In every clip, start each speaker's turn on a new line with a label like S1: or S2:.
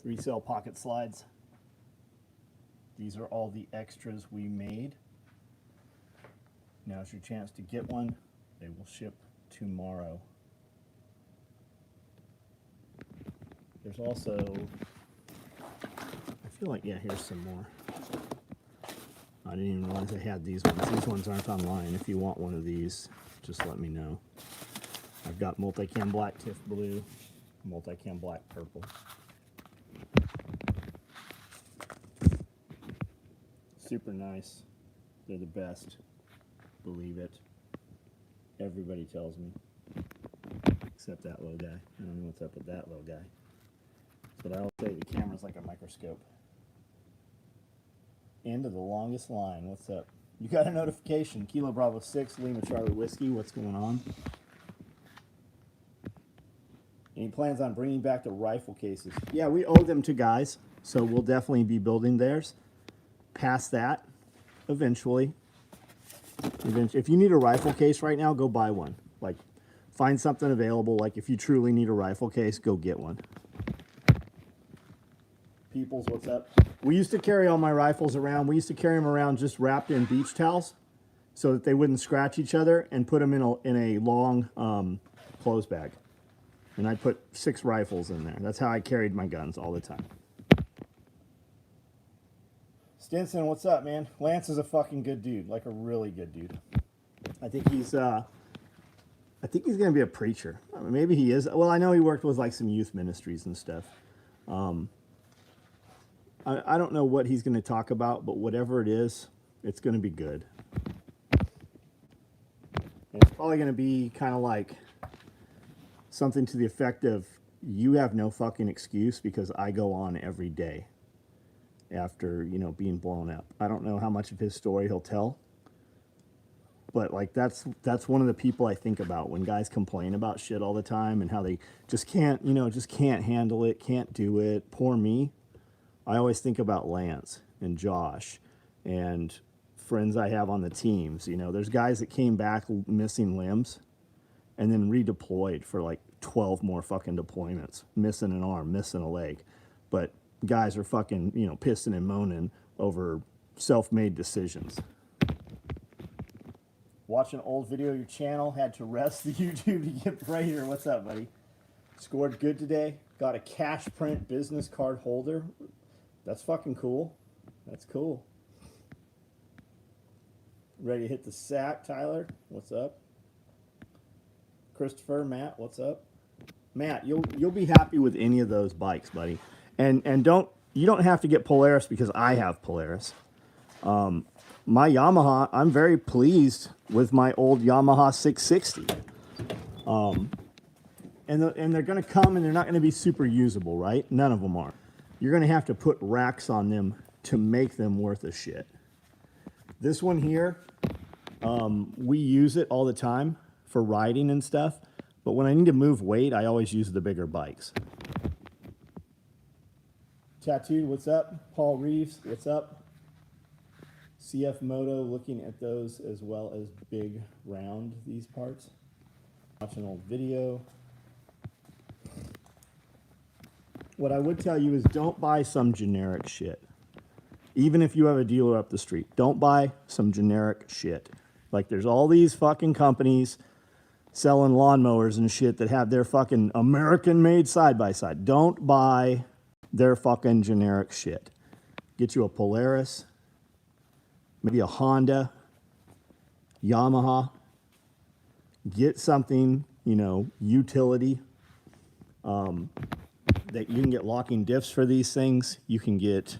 S1: 3-cell pocket slides. These are all the extras we made. Now's your chance to get one. They will ship tomorrow. There's also, I feel like, yeah, here's some more. I didn't even realize I had these ones. These ones aren't online. If you want one of these, just let me know. I've got multicam black TIFF blue, multicam black purple. Super nice. They're the best. Believe it. Everybody tells me. Except that little guy. I don't know what's up with that little guy. But I'll say the camera's like a microscope. End of the longest line. What's up? You got a notification. Kilo Bravo 6, Lima Charlie Whiskey. What's going on? Any plans on bringing back the rifle cases? Yeah, we owe them to guys, so we'll definitely be building theirs. Past that, eventually. If you need a rifle case right now, go buy one. Like, find something available. Like, if you truly need a rifle case, go get one. Peoples, what's up? We used to carry all my rifles around. We used to carry them around just wrapped in beach towels so that they wouldn't scratch each other, and put them in a long clothes bag. And I put 6 rifles in there. That's how I carried my guns all the time. Stinson, what's up, man? Lance is a fucking good dude, like a really good dude. I think he's gonna be a preacher. I mean, maybe he is. Well, I know he worked with like some youth ministries and stuff. I don't know what he's gonna talk about, but whatever it is, it's gonna be good. And it's probably gonna be kind of like something to the effect of, you have no fucking excuse because I go on every day after, you know, being blown up. I don't know how much of his story he'll tell, but like that's one of the people I think about when guys complain about shit all the time and how they just can't, you know, just can't handle it, can't do it. Poor me. I always think about Lance and Josh and friends I have on the teams. You know, there's guys that came back missing limbs and then redeployed for like 12 more fucking deployments, missing an arm, missing a leg. But guys are fucking, you know, pissing and moaning over self-made decisions. Watch an old video of your channel, had to rest the YouTube to get brighter. What's up, buddy? Scored good today. Got a cash print business card holder. That's fucking cool. That's cool. Ready to hit the sack, Tyler? What's up? Christopher, Matt, what's up? Matt, you'll be happy with any of those bikes, buddy. And you don't have to get Polaris because I have Polaris. My Yamaha, I'm very pleased with my old Yamaha 660. And they're going to come and they're not going to be super usable, right? None of them are. You're going to have to put racks on them to make them worth a shit. This one here, we use it all the time for riding and stuff. But when I need to move weight, I always use the bigger bikes. Tattooed, what's up? Paul Reeves, what's up? CF Moto, looking at those as well as big round, these parts. Watch an old video. What I would tell you is don't buy some generic shit. Even if you have a dealer up the street, don't buy some generic shit. Like there's all these fucking companies selling lawnmowers and shit that have their fucking American-made side-by-side. Don't buy their fucking generic shit. Get you a Polaris, maybe a Honda, Yamaha. Get something, you know, utility. That you can get locking diffs for these things. You can get,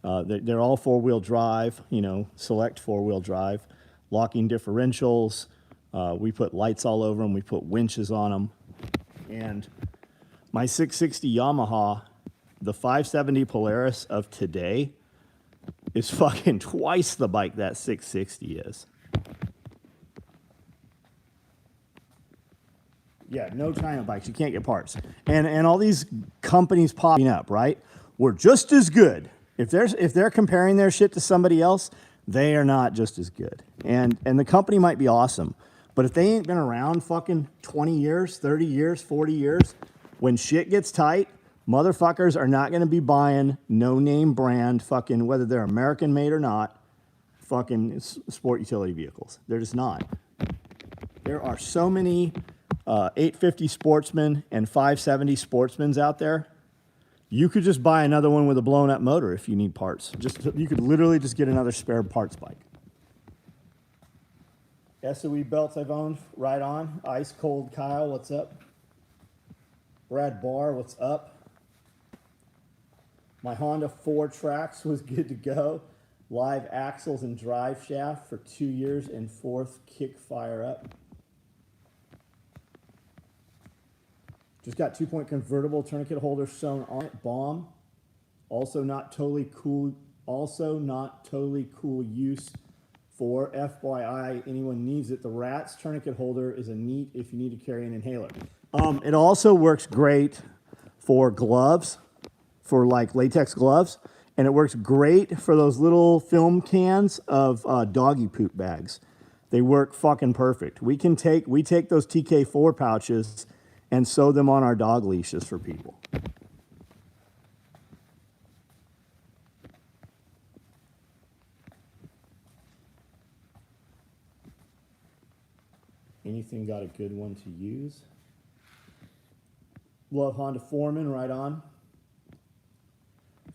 S1: they're all 4-wheel drive, you know, select 4-wheel drive, locking differentials. We put lights all over them. We put winches on them. And my 660 Yamaha, the 570 Polaris of today is fucking twice the bike that 660 is. Yeah, no China bikes. You can't get parts. And all these companies popping up, right? We're just as good. If they're comparing their shit to somebody else, they are not just as good. And the company might be awesome, but if they ain't been around fucking 20 years, 30 years, 40 years, when shit gets tight, Motherfuckers are not going to be buying no-name brand fucking, whether they're American made or not, fucking sport utility vehicles. They're just not. There are so many 850 Sportsmen and 570 Sportsmans out there. You could just buy another one with a blown up motor if you need parts. You could literally just get another spare parts bike. SOE belts I've owned, right on. Ice Cold Kyle, what's up? Brad Barr, what's up? My Honda 4 Tracks was good to go. Live axles and drive shaft for 2 years and fourth kick fire up. Just got 2-point convertible tourniquet holder sewn on it. Bomb. Also not totally cool. Also not totally cool use for FYI. Anyone needs it. The Rat's tourniquet holder is a neat if you need to carry an inhaler. It also works great for gloves, for like latex gloves, and it works great for those little film cans of doggy poop bags. They work fucking perfect. We take those TK4 pouches and sew them on our dog leashes for people. Anything got a good one to use? Love Honda Foreman, right on.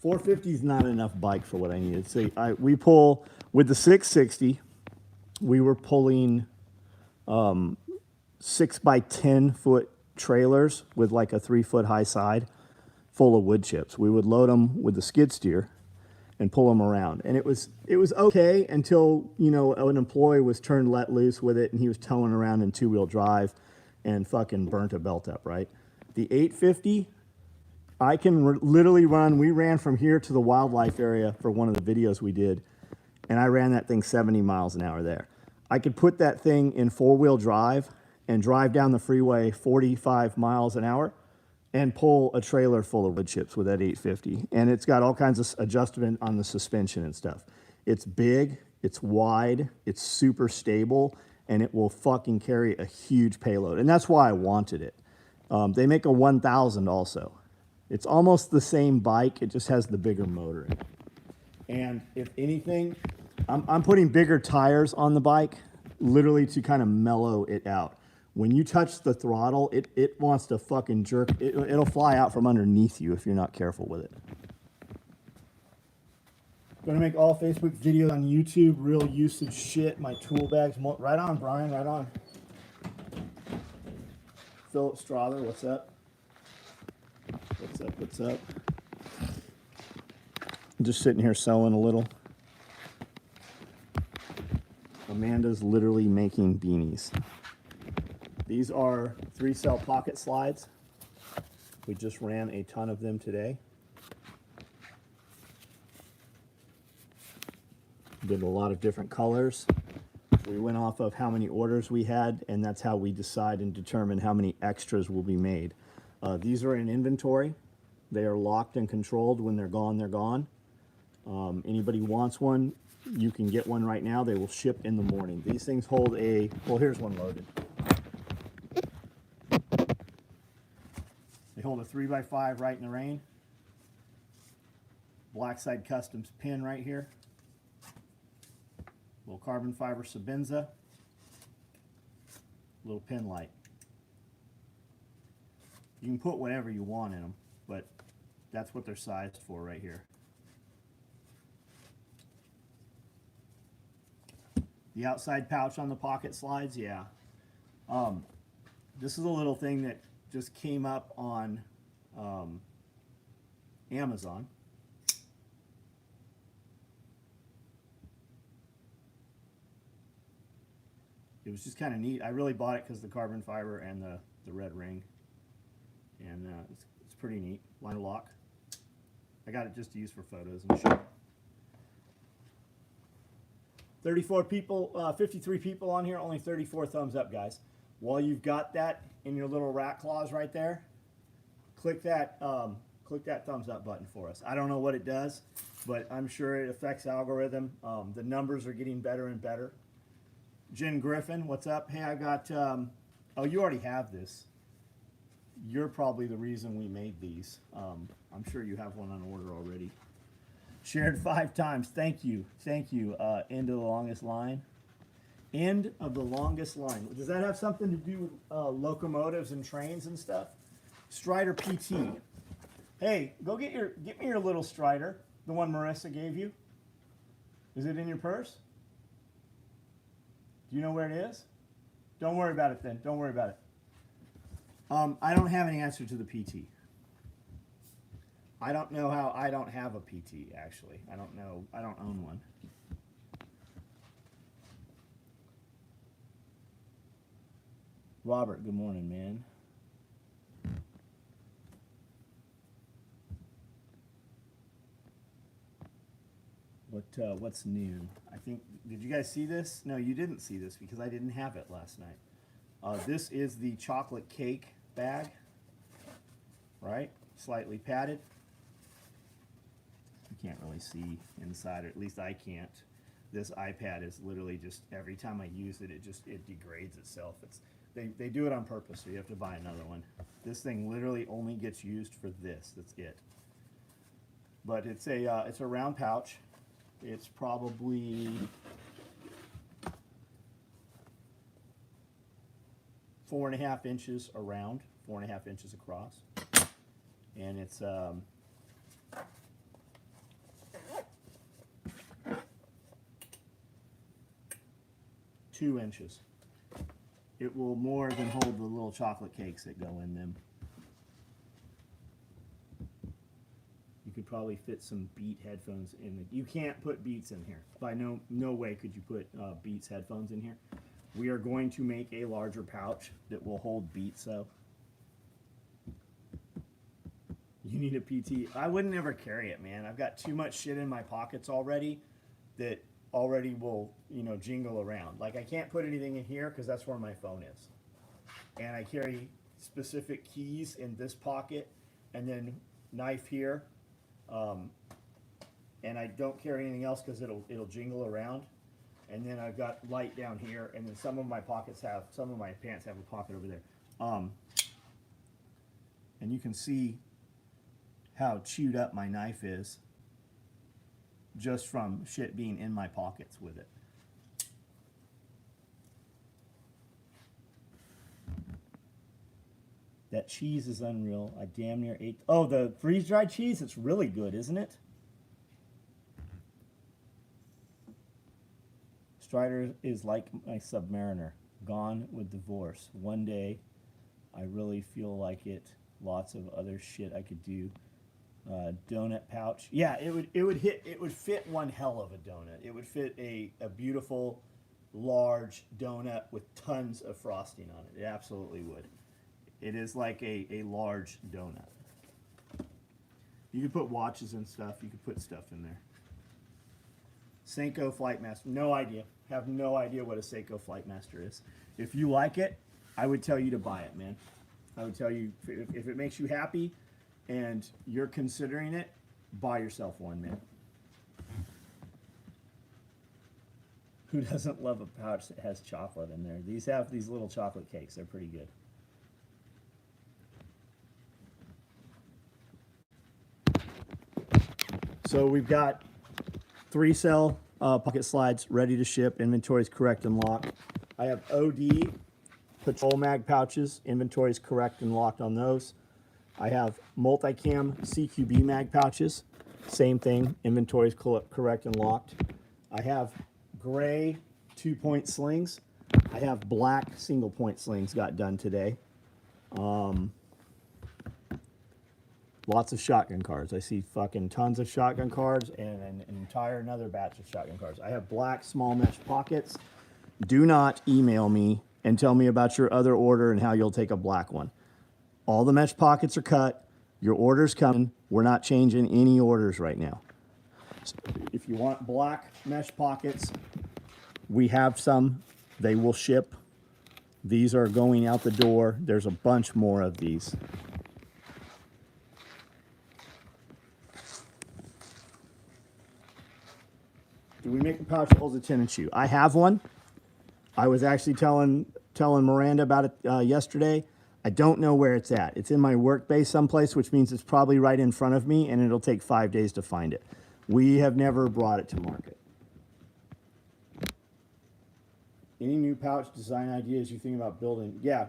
S1: 450 is not enough bike for what I needed. We pull, with the 660, we were pulling 6 by 10 foot trailers with like a 3 foot high side full of wood chips. We would load them with the skid steer and pull them around. And it was okay until, you know, an employee was turned let loose with it and he was towing around in 2-wheel drive and fucking burnt a belt up, right? The 850, I can literally run, we ran from here to the wildlife area for one of the videos we did, and I ran that thing 70 miles an hour there. I could put that thing in 4-wheel drive and drive down the freeway 45 miles an hour and pull a trailer full of wood chips with that 850. And it's got all kinds of adjustment on the suspension and stuff. It's big, it's wide, it's super stable, and it will fucking carry a huge payload. And that's why I wanted it. They make a 1000 also. It's almost the same bike, it just has the bigger motor in it. And if anything, I'm putting bigger tires on the bike, literally to kind of mellow it out. When you touch the throttle, it wants to fucking jerk. It'll fly out from underneath you if you're not careful with it. Gonna make all Facebook videos on YouTube, real usage shit, my tool bags. Right on, Brian, right on. Philip Strother, what's up? What's up, what's up? I'm just sitting here sewing a little. Amanda's literally making beanies. These are 3-cell pocket slides. We just ran a ton of them today. Did a lot of different colors. We went off of how many orders we had, and that's how we decide and determine how many extras will be made. These are in inventory. They are locked and controlled. When they're gone, they're gone. Anybody wants one, you can get one right now. They will ship in the morning. These things hold a, well, here's one loaded. They hold a 3x5 right in the rain. Blackside Customs pin right here. Little carbon fiber Sabenza. Little pin light. You can put whatever you want in them, but that's what they're sized for right here. The outside pouch on the pocket slides, yeah. This is a little thing that just came up on Amazon. It was just kind of neat. I really bought it because the carbon fiber and the red ring. And it's pretty neat. Line lock. I got it just to use for photos and shit. 34 people, 53 people on here, only 34 thumbs up, guys. While you've got that in your little rat claws right there, click that thumbs up button for us. I don't know what it does, but I'm sure it affects algorithm. The numbers are getting better and better. Jen Griffin, what's up? Hey, I got, oh, you already have this. you're probably the reason we made these. I'm sure you have one on order already. Shared 5 times. Thank you. Thank you. End of the longest line. End of the longest line. Does that have something to do with locomotives and trains and stuff? Strider PT. Hey, go get me your little Strider, the one Marissa gave you. Is it in your purse? Do you know where it is? Don't worry about it then. Don't worry about it. I don't have any answer to the PT. I don't know how. I don't have a PT, actually. I don't know. I don't own one. Robert, good morning, man. What's new? I think, did you guys see this? No, you didn't see this because I didn't have it last night. This is the chocolate cake bag, right? Slightly padded. You can't really see inside, or at least I can't. This iPad is literally just, every time I use it, it degrades itself. They do it on purpose, so you have to buy another one. This thing literally only gets used for this. That's it. But it's a round pouch. It's probably 4.5 inches around, 4.5 inches across, and it's 2 inches. It will more than hold the little chocolate cakes that go in them. You could probably fit some Beat headphones in it. You can't put Beats in here. By no way could you put Beats headphones in here. We are going to make a larger pouch that will hold Beats though. You need a PT. I wouldn't ever carry it, man. I've got too much shit in my pockets already that already will, jingle around. Like I can't put anything in here because that's where my phone is. And I carry specific keys in this pocket and then knife here. And I don't carry anything else because it'll jingle around. And then I've got light down here, and then some of my pants have a pocket over there. And you can see how chewed up my knife is just from shit being in my pockets with it. That cheese is unreal. I damn near ate. Oh, the freeze-dried cheese? It's really good, isn't it? Strider is like my Submariner, gone with divorce. One day, I really feel like it. Lots of other shit I could do. Donut pouch. Yeah, it would fit one hell of a donut. It would fit a beautiful, large donut with tons of frosting on it. It absolutely would. It is like a large donut. You could put watches and stuff. You could put stuff in there. Seiko Flightmaster. No idea. Have no idea what a Seiko Flightmaster is. If you like it, I would tell you to buy it, man. I would tell you, if it makes you happy and you're considering it, buy yourself one, man. Who doesn't love a pouch that has chocolate in there? These have these little chocolate cakes. They're pretty good. So we've got 3-cell pocket slides ready to ship. Inventory is correct and locked. I have OD patrol mag pouches. Inventory is correct and locked on those. I have multicam CQB mag pouches. Same thing. Inventory is correct and locked. I have gray 2-point slings. I have black single-point slings got done today. Lots of shotgun cards. I see fucking tons of shotgun cards and an entire another batch of shotgun cards. I have black small mesh pockets. Do not email me and tell me about your other order and how you'll take a black one. All the mesh pockets are cut. Your order's coming. We're not changing any orders right now. So if you want black mesh pockets, we have some. They will ship. These are going out the door. There's a bunch more of these. Do we make a pouch that holds a tennis shoe? I have one. I was actually telling Miranda about it yesterday. I don't know where it's at. It's in my work base someplace, which means it's probably right in front of me, and it'll take 5 days to find it. We have never brought it to market. Any new pouch design ideas you think about building? Yeah,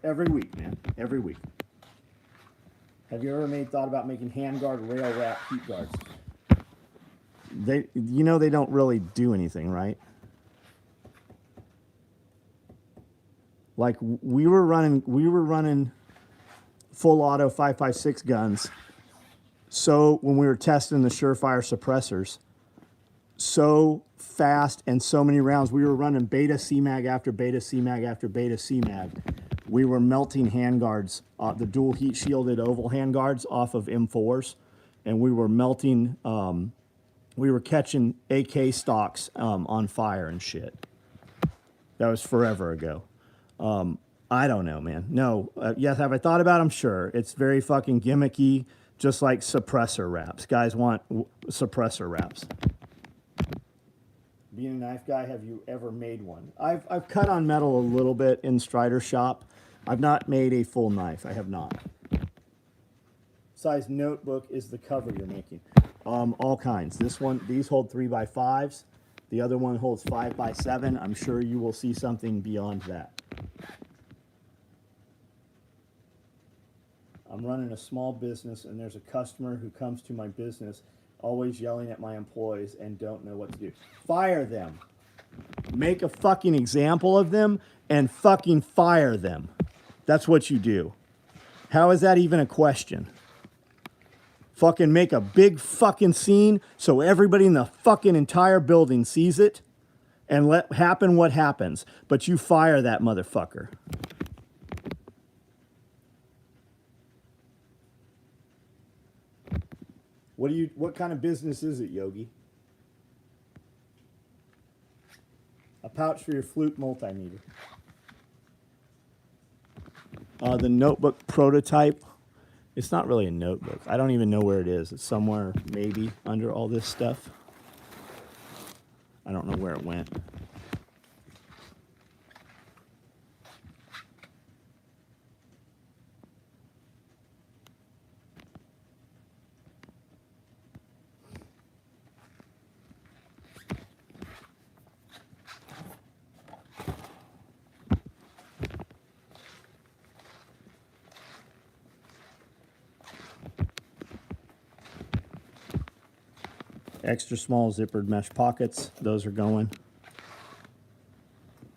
S1: every week, man. Every week. Have you ever thought about making handguard rail wrap heat guards? They don't really do anything, right? Like we were running full auto 5.56 guns. So when we were testing the Surefire suppressors, so fast and so many rounds, we were running beta CMAG after beta CMAG after beta CMAG. We were melting handguards, the dual heat shielded oval handguards off of M4s, and we were melting. We were catching AK stocks on fire and shit. That was forever ago. I don't know, man. No, yes, have I thought about them? Sure. It's very fucking gimmicky, just like suppressor wraps. Guys want suppressor wraps. Being a knife guy, have you ever made one? I've cut on metal a little bit in Strider shop. I've not made a full knife. I have not. Size notebook is the cover you're making? All kinds. These hold 3x5s. The other one holds 5x7. I'm sure you will see something beyond that. I'm running a small business, and there's a customer who comes to my business always yelling at my employees and don't know what to do. Fire them. Make a fucking example of them and fucking fire them. That's what you do. How is that even a question? Fucking make a big fucking scene so everybody in the fucking entire building sees it and let happen what happens. But you fire that motherfucker. What kind of business is it, Yogi? A pouch for your flute multimeter. The notebook prototype. It's not really a notebook. I don't even know where it is. It's somewhere maybe under all this stuff. I don't know where it went. Extra small zippered mesh pockets, those are going.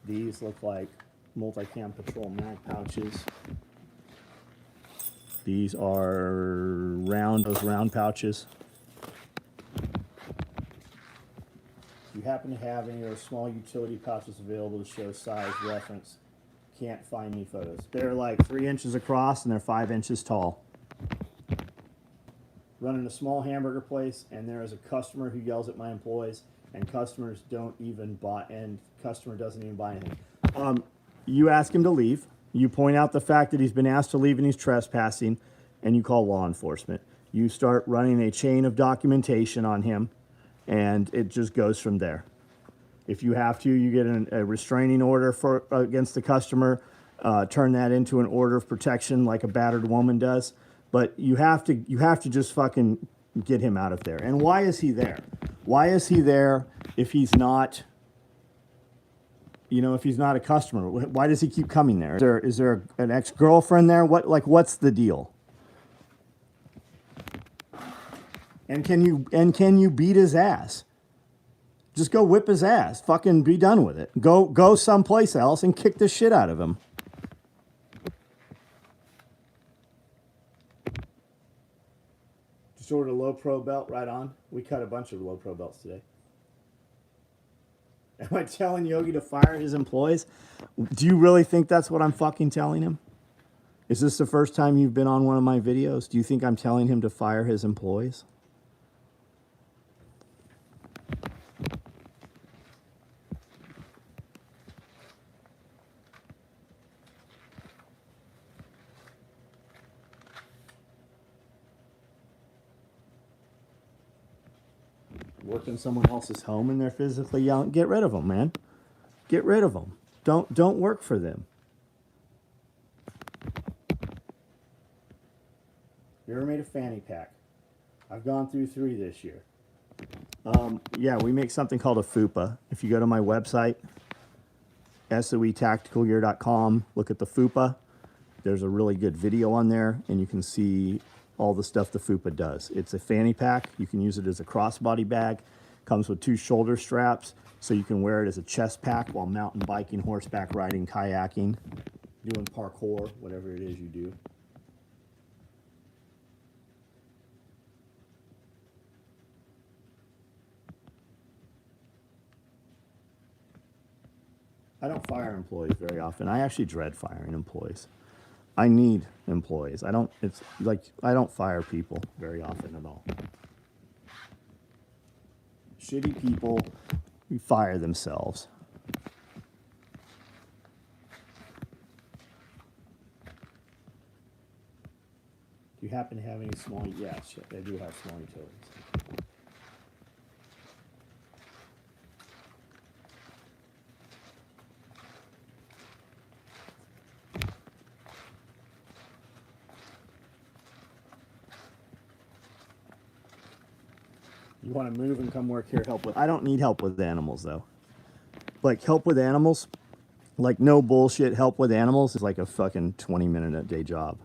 S1: These look like multicam patrol mag pouches. These are those round pouches. If you happen to have any of those small utility pouches available to show size reference, can't find any photos. They're like 3 inches across and they're 5 inches tall. Running a small hamburger place, and there is a customer who yells at my employees, and customer doesn't even buy anything. You ask him to leave. You point out the fact that he's been asked to leave and he's trespassing, and you call law enforcement. You start running a chain of documentation on him, and it just goes from there. If you have to, you get a restraining order against the customer, turn that into an order of protection like a battered woman does. But you have to just fucking get him out of there. And why is he there? Why is he there if he's not, if he's not a customer? Why does he keep coming there? Is there an ex-girlfriend there? What's the deal? And can you beat his ass? Just go whip his ass. Fucking be done with it. Go someplace else and kick the shit out of him. Just ordered a low pro belt, right on. We cut a bunch of low pro belts today. Am I telling Yogi to fire his employees? Do you really think that's what I'm fucking telling him? Is this the first time you've been on one of my videos? Do you think I'm telling him to fire his employees? Work in someone else's home and they're physically yelling. Get rid of them, man. Get rid of them. Don't work for them. You ever made a fanny pack? I've gone through 3 this year. Yeah, we make something called a fupa. If you go to my website, soetacticalgear.com, look at the fupa. There's a really good video on there, and you can see all the stuff the fupa does. It's a fanny pack. You can use it as a crossbody bag. Comes with 2 shoulder straps, so you can wear it as a chest pack while mountain biking, horseback riding, kayaking, doing parkour, whatever it is you do. I don't fire employees very often. I actually dread firing employees. I need employees. I don't fire people very often at all. Shitty people fire themselves. Do you happen to have any small? Yes, they do have small utilities. You want to move and come work here, help with. I don't need help with animals though. Like help with animals, like no bullshit help with animals is like a fucking 20-minute a day job.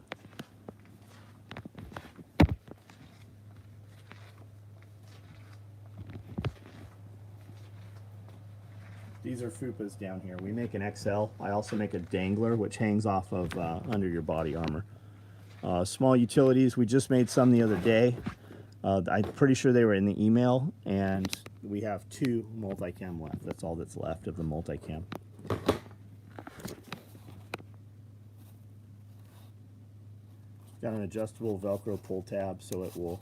S1: These are fupas down here. We make an XL. I also make a dangler, which hangs off of under your body armor. Small utilities. We just made some the other day. I'm pretty sure they were in the email, and we have 2 multicam left. That's all that's left of the multicam. Got an adjustable Velcro pull tab, so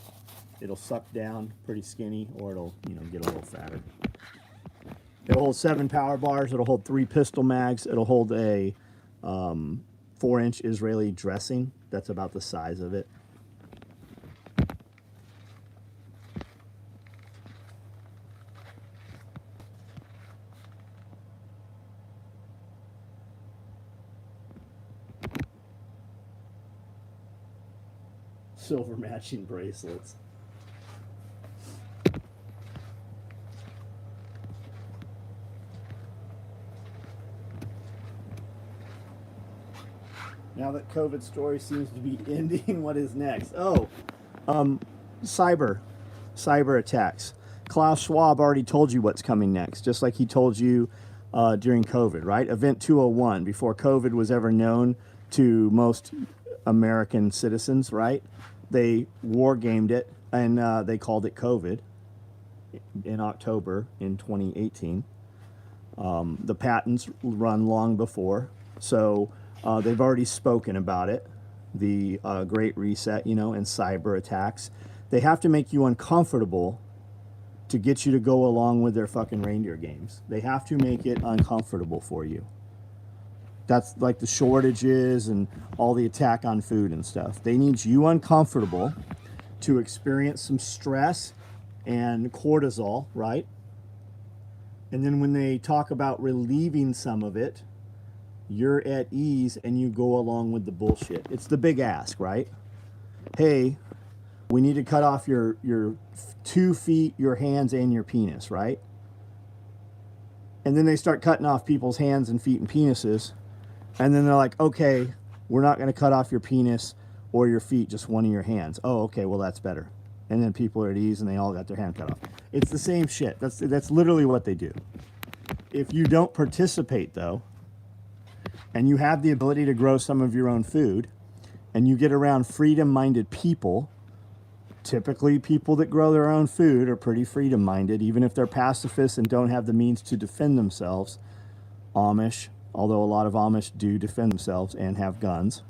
S1: it'll suck down pretty skinny, or it'll get a little fatter. It'll hold 7 power bars. It'll hold 3 pistol mags. It'll hold a 4-inch Israeli dressing. That's about the size of it. Silver matching bracelets. Now that COVID story seems to be ending, what is next? Oh, cyber attacks. Klaus Schwab already told you what's coming next, just like he told you during COVID, right? Event 201, before COVID was ever known to most American citizens, right? They war gamed it, and they called it COVID in October in 2018. The patents run long before, so they've already spoken about it, the Great Reset, and cyber attacks. They have to make you uncomfortable to get you to go along with their fucking reindeer games. They have to make it uncomfortable for you. That's like the shortages and all the attack on food and stuff. They need you uncomfortable to experience some stress and cortisol, right? And then when they talk about relieving some of it, you're at ease and you go along with the bullshit. It's the big ask, right? Hey, we need to cut off your 2 feet, your hands, and your penis, right? And then they start cutting off people's hands and feet and penises. And then they're like, okay, we're not going to cut off your penis or your feet, just one of your hands. Oh, okay, well, that's better. And then people are at ease and they all got their hand cut off. It's the same shit. That's literally what they do. If you don't participate, though, and you have the ability to grow some of your own food, and you get around freedom-minded people, typically people that grow their own food are pretty freedom-minded, even if they're pacifists and don't have the means to defend themselves. Amish, although a lot of Amish do defend themselves and have guns.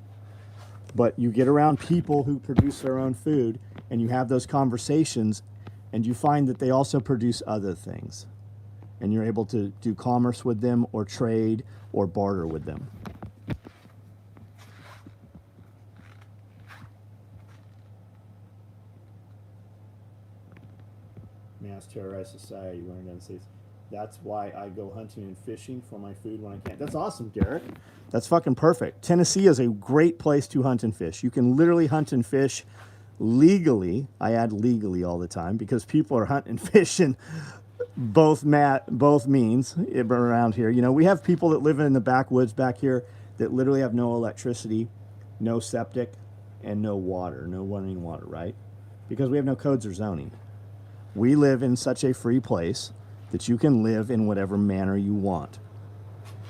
S1: But you get around people who produce their own food, and you have those conversations, and you find that they also produce other things. And you're able to do commerce with them, or trade, or barter with them. Mass terrorized society, we're in the United States. That's why I go hunting and fishing for my food when I can. That's awesome, Derek. That's fucking perfect. Tennessee is a great place to hunt and fish. You can literally hunt and fish legally, I add legally all the time because people are hunting and fishing both means around here. You know, we have people that live in the backwoods back here that literally have no electricity, no septic, and no water, no running water, right? Because we have no codes or zoning. We live in such a free place that you can live in whatever manner you want.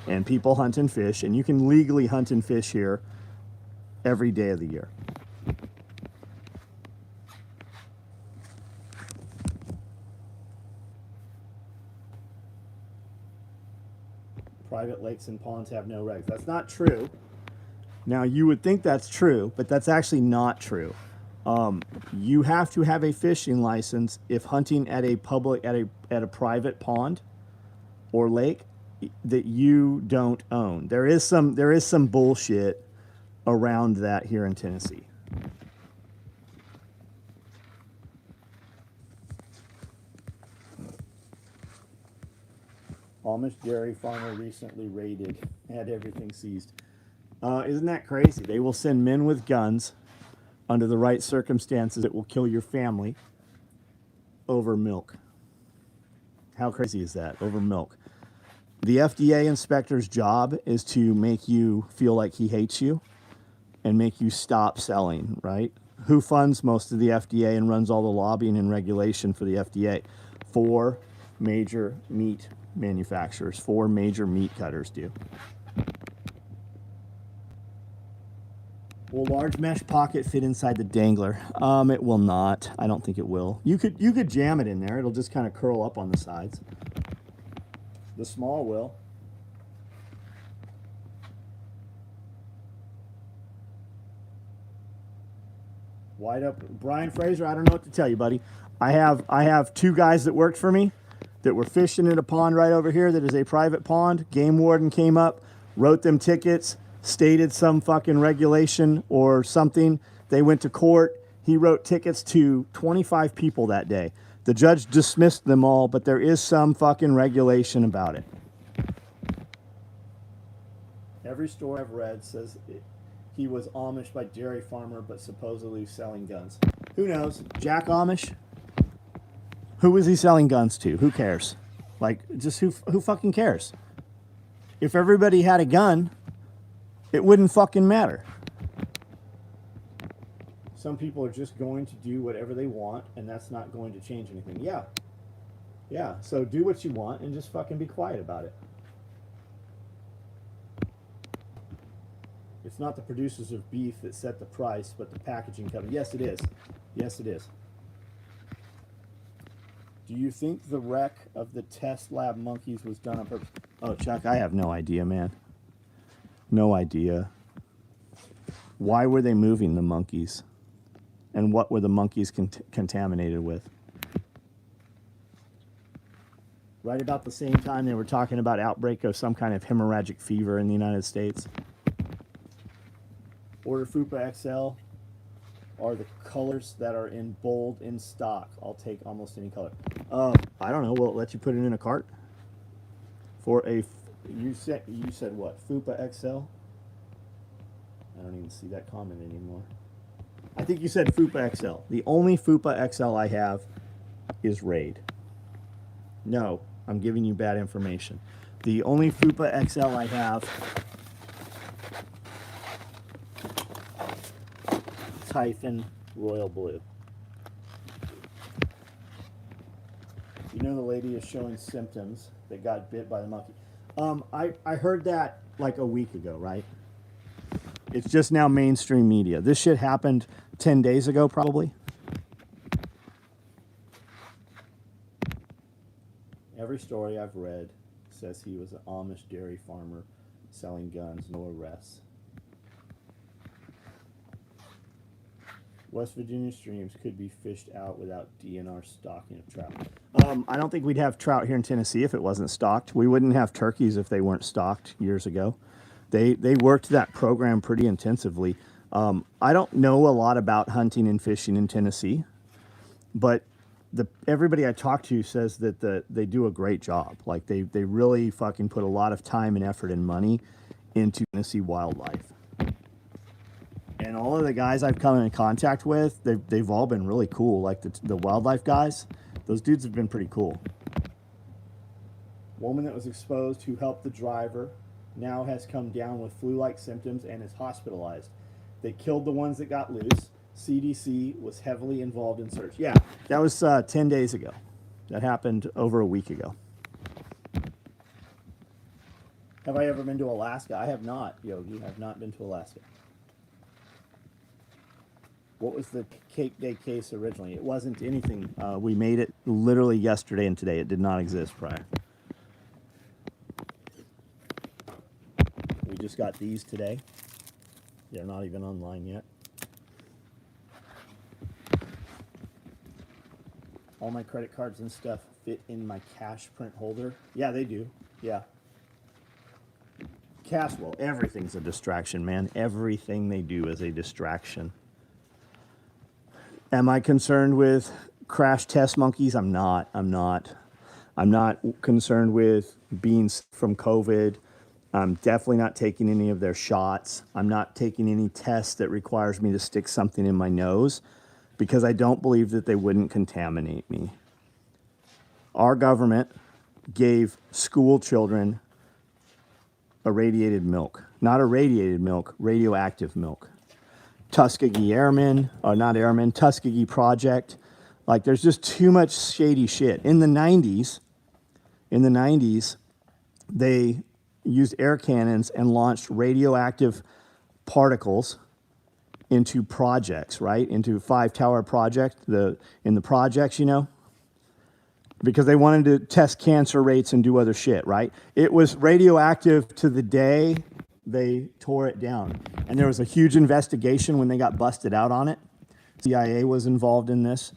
S1: And people hunt and fish, and you can legally hunt and fish here every day of the year. Private lakes and ponds have no regs. That's not true. Now, you would think that's true, but that's actually not true. You have to have a fishing license if hunting at a private pond or lake that you don't own. There is some bullshit around that here in Tennessee. Amish dairy farmer recently raided, had everything seized. Isn't that crazy? They will send men with guns under the right circumstances that will kill your family over milk. How crazy is that? Over milk. The FDA inspector's job is to make you feel like he hates you and make you stop selling, right? Who funds most of the FDA and runs all the lobbying and regulation for the FDA? 4 major meat manufacturers, 4 major meat cutters do. Will large mesh pocket fit inside the dangler? It will not. I don't think it will. You could jam it in there. It'll just kind of curl up on the sides. The small will. Wide up. Brian Fraser, I don't know what to tell you, buddy. I have 2 guys that worked for me that were fishing in a pond right over here that is a private pond. Game warden came up, wrote them tickets, stated some fucking regulation or something. They went to court. He wrote tickets to 25 people that day. The judge dismissed them all, but there is some fucking regulation about it. Every story I've read says he was Amish by dairy farmer, but supposedly selling guns. Who knows? Jack Amish? Who was he selling guns to? Who cares? Like, just who fucking cares? If everybody had a gun, it wouldn't fucking matter. Some people are just going to do whatever they want, and that's not going to change anything. Yeah, so do what you want and just fucking be quiet about it. It's not the producers of beef that set the price, but the packaging company. Yes, it is. Yes, it is. Do you think the wreck of the test lab monkeys was done on purpose? Oh, Chuck, I have no idea, man. No idea. Why were they moving the monkeys? And what were the monkeys contaminated with? Right about the same time they were talking about outbreak of some kind of hemorrhagic fever in the United States. Order Fupa XL are the colors that are in bold in stock. I'll take almost any color. I don't know. Will it let you put it in a cart? For a, you said what? Fupa XL? I don't even see that comment anymore. I think you said Fupa XL. The only Fupa XL I have is Raid. No, I'm giving you bad information. The only Fupa XL I have Typhon Royal Blue. You know the lady is showing symptoms that got bit by the monkey. I heard that like a week ago, right? It's just now mainstream media. This shit happened 10 days ago, probably. Every story I've read says he was an Amish dairy farmer selling guns, no arrests. West Virginia streams could be fished out without DNR stocking of trout. I don't think we'd have trout here in Tennessee if it wasn't stocked. We wouldn't have turkeys if they weren't stocked years ago. They worked that program pretty intensively. I don't know a lot about hunting and fishing in Tennessee, but everybody I talk to says that they do a great job. Like they really fucking put a lot of time and effort and money into Tennessee wildlife. And all of the guys I've come in contact with, they've all been really cool. Like the wildlife guys, those dudes have been pretty cool. Woman that was exposed who helped the driver now has come down with flu-like symptoms and is hospitalized. They killed the ones that got loose. CDC was heavily involved in search. Yeah, that was 10 days ago. That happened over a week ago. Have I ever been to Alaska? I have not, Yogi. I have not been to Alaska. What was the Cape Day case originally? It wasn't anything. We made it literally yesterday and today. It did not exist prior. We just got these today. They're not even online yet. All my credit cards and stuff fit in my cash print holder. Yeah, they do. Yeah. Cash, well, everything's a distraction, man. Everything they do is a distraction. Am I concerned with crash test monkeys? I'm not. I'm not concerned with being from COVID. I'm definitely not taking any of their shots. I'm not taking any tests that requires me to stick something in my nose because I don't believe that they wouldn't contaminate me. Our government gave school children irradiated milk. Not irradiated milk, radioactive milk. Tuskegee Airmen, or not Airmen, Tuskegee Project. Like, there's just too much shady shit. In the 90s, they used air cannons and launched radioactive particles into projects, right? Into 5 Tower Project, in the projects, because they wanted to test cancer rates and do other shit, right? It was radioactive to the day they tore it down. And there was a huge investigation when they got busted out on it. CIA was involved in this.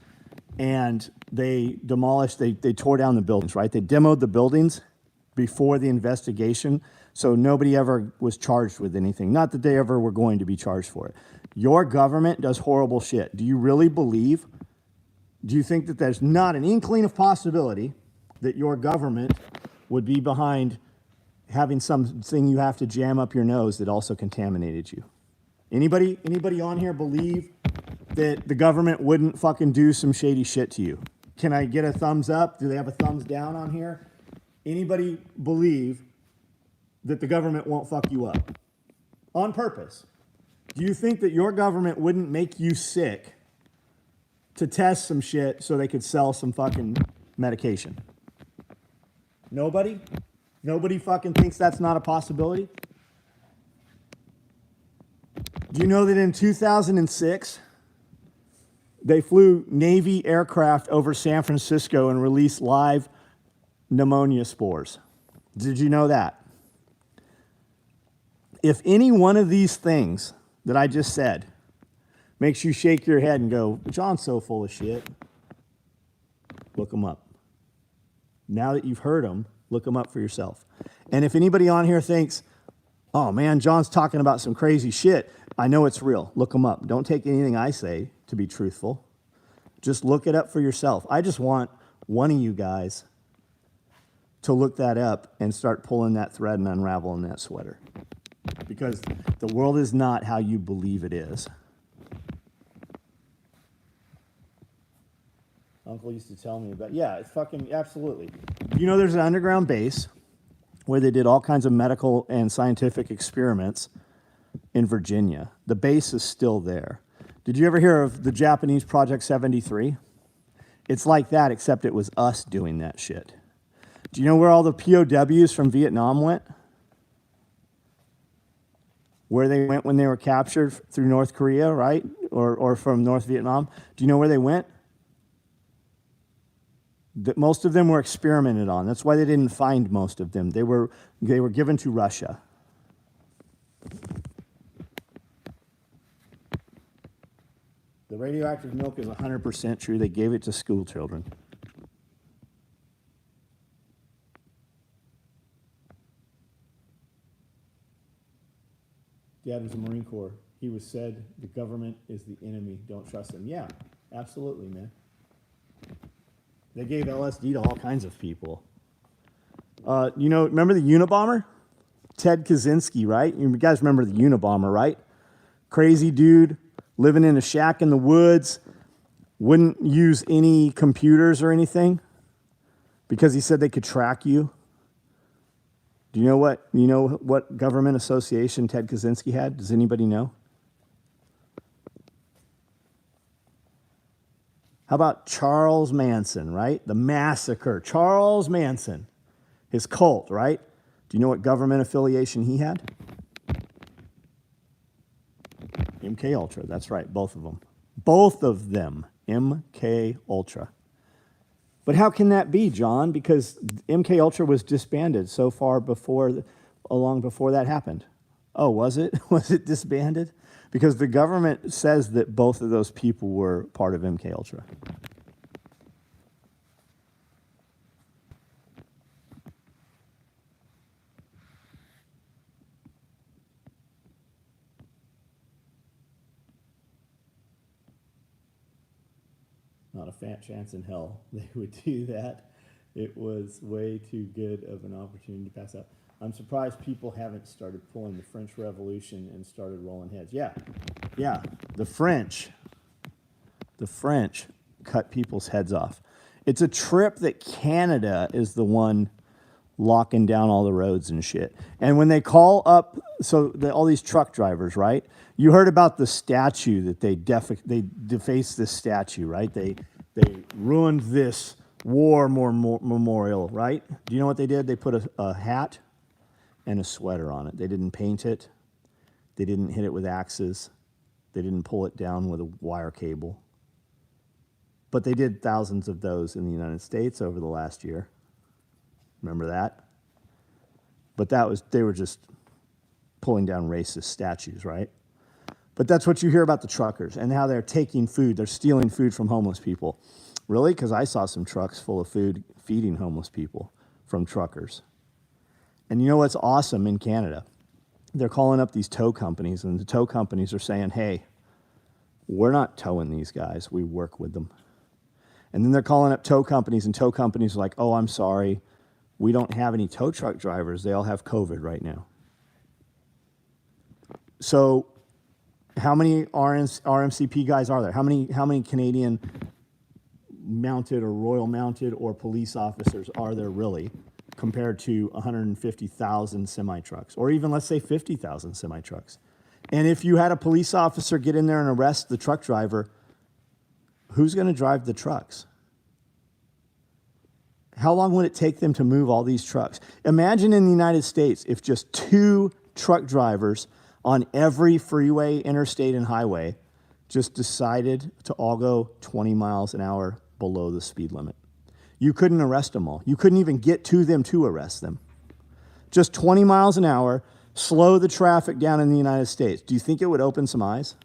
S1: And they demolished, they tore down the buildings, right? They demoed the buildings before the investigation, so nobody ever was charged with anything. Not that they ever were going to be charged for it. Your government does horrible shit. Do you really believe? Do you think that there's not an inkling of possibility that your government would be behind having something you have to jam up your nose that also contaminated you? Anybody on here believe that the government wouldn't fucking do some shady shit to you? Can I get a thumbs up? Do they have a thumbs down on here? Anybody believe that the government won't fuck you up on purpose? Do you think that your government wouldn't make you sick to test some shit so they could sell some fucking medication? Nobody? Nobody fucking thinks that's not a possibility? Do you know that in 2006, they flew Navy aircraft over San Francisco and released live pneumonia spores? Did you know that? If any one of these things that I just said makes you shake your head and go, John's so full of shit, look them up. Now that you've heard them, look them up for yourself. And if anybody on here thinks, oh man, John's talking about some crazy shit, I know it's real. Look them up. Don't take anything I say to be truthful. Just look it up for yourself. I just want one of you guys to look that up and start pulling that thread and unraveling that sweater. Because the world is not how you believe it is. Uncle used to tell me about, yeah, it's fucking, absolutely. You know, there's an underground base where they did all kinds of medical and scientific experiments in Virginia. The base is still there. Did you ever hear of the Japanese Project 73? It's like that, except it was us doing that shit. Do you know where all the POWs from Vietnam went? Where they went when they were captured through North Korea, right? Or from North Vietnam. Do you know where they went? Most of them were experimented on. That's why they didn't find most of them. They were given to Russia. The radioactive milk is 100% true. They gave it to school children. Dad was a Marine Corps. He was said, the government is the enemy. Don't trust them. Yeah, absolutely, man. They gave LSD to all kinds of people. Remember the Unabomber? Ted Kaczynski, right? You guys remember the Unabomber, right? crazy dude living in a shack in the woods, wouldn't use any computers or anything because he said they could track you. Do you know what government association Ted Kaczynski had? Does anybody know? How about Charles Manson, right? The massacre. Charles Manson, his cult, right? Do you know what government affiliation he had? MK Ultra. That's right, both of them. Both of them, MK Ultra. But how can that be, John? Because MK Ultra was disbanded so far long before that happened. Oh, was it? Was it disbanded? Because the government says that both of those people were part of MK Ultra. Not a fat chance in hell they would do that. It was way too good of an opportunity to pass up. I'm surprised people haven't started pulling the French Revolution and started rolling heads. Yeah, the French cut people's heads off. It's a trip that Canada is the one locking down all the roads and shit. And when they call up, all these truck drivers, right? You heard about the statue that they defaced this statue, right? They ruined this war memorial, right? Do you know what they did? They put a hat and a sweater on it. They didn't paint it. They didn't hit it with axes. They didn't pull it down with a wire cable. But they did thousands of those in the United States over the last year. Remember that? But they were just pulling down racist statues, right? But that's what you hear about the truckers and how they're taking food. They're stealing food from homeless people. Really? Because I saw some trucks full of food feeding homeless people from truckers. And you know what's awesome in Canada? They're calling up these tow companies, and the tow companies are saying, hey, we're not towing these guys. We work with them. And then they're calling up tow companies, and tow companies are like, oh, I'm sorry. We don't have any tow truck drivers. They all have COVID right now. So how many RMCP guys are there? How many Canadian mounted or Royal Mounted or police officers are there really compared to 150,000 semi-trucks, or even let's say 50,000 semi-trucks? And if you had a police officer get in there and arrest the truck driver, who's going to drive the trucks? How long would it take them to move all these trucks? Imagine in the United States if just 2 truck drivers on every freeway, interstate, and highway just decided to all go 20 miles an hour below the speed limit. You couldn't arrest them all. You couldn't even get to them to arrest them. Just 20 miles an hour, slow the traffic down in the United States. Do you think it would open some eyes?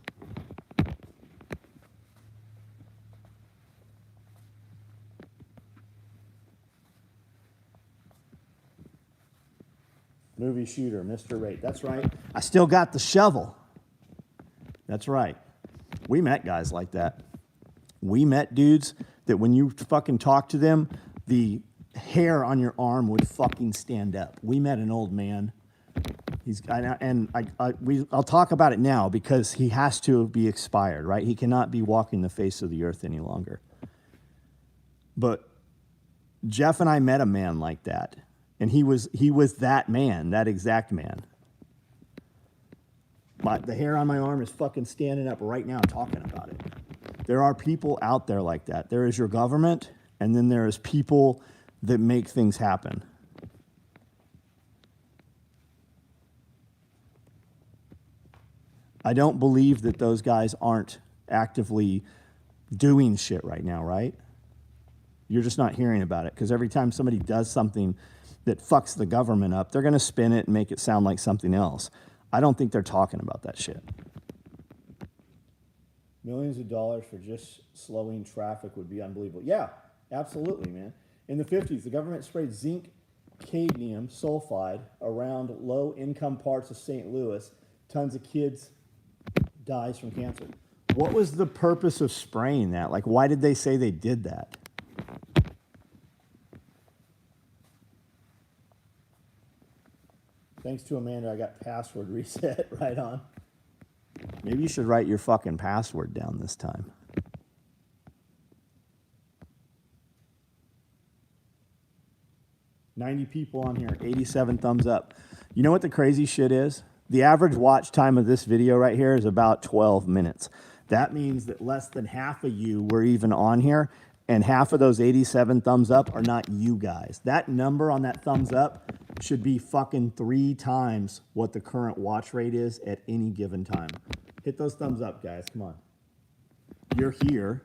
S1: Movie shooter, Mr. Rate. That's right. I still got the shovel. That's right. We met guys like that. We met dudes that when you fucking talk to them, the hair on your arm would fucking stand up. We met an old man. I'll talk about it now because he has to be expired, right? He cannot be walking the face of the earth any longer. But Jeff and I met a man like that. And he was that man, that exact man. The hair on my arm is fucking standing up right now talking about it. There are people out there like that. There is your government, and then there is people that make things happen. I don't believe that those guys aren't actively doing shit right now, right? You're just not hearing about it because every time somebody does something that fucks the government up, they're going to spin it and make it sound like something else. I don't think they're talking about that shit. Millions of dollars for just slowing traffic would be unbelievable. Yeah, absolutely, man. In the 50s, the government sprayed zinc cadmium sulfide around low-income parts of St. Louis. Tons of kids dies from cancer. What was the purpose of spraying that? Like, why did they say they did that? Thanks to Amanda, I got password reset right on. Maybe you should write your fucking password down this time. $90 people on here, 87 thumbs up. You know what the crazy shit is? The average watch time of this video right here is about 12 minutes. That means that less than half of you were even on here, and half of those 87 thumbs up are not you guys. That number on that thumbs up should be fucking 3 times what the current watch rate is at any given time. Hit those thumbs up, guys. Come on. You're here.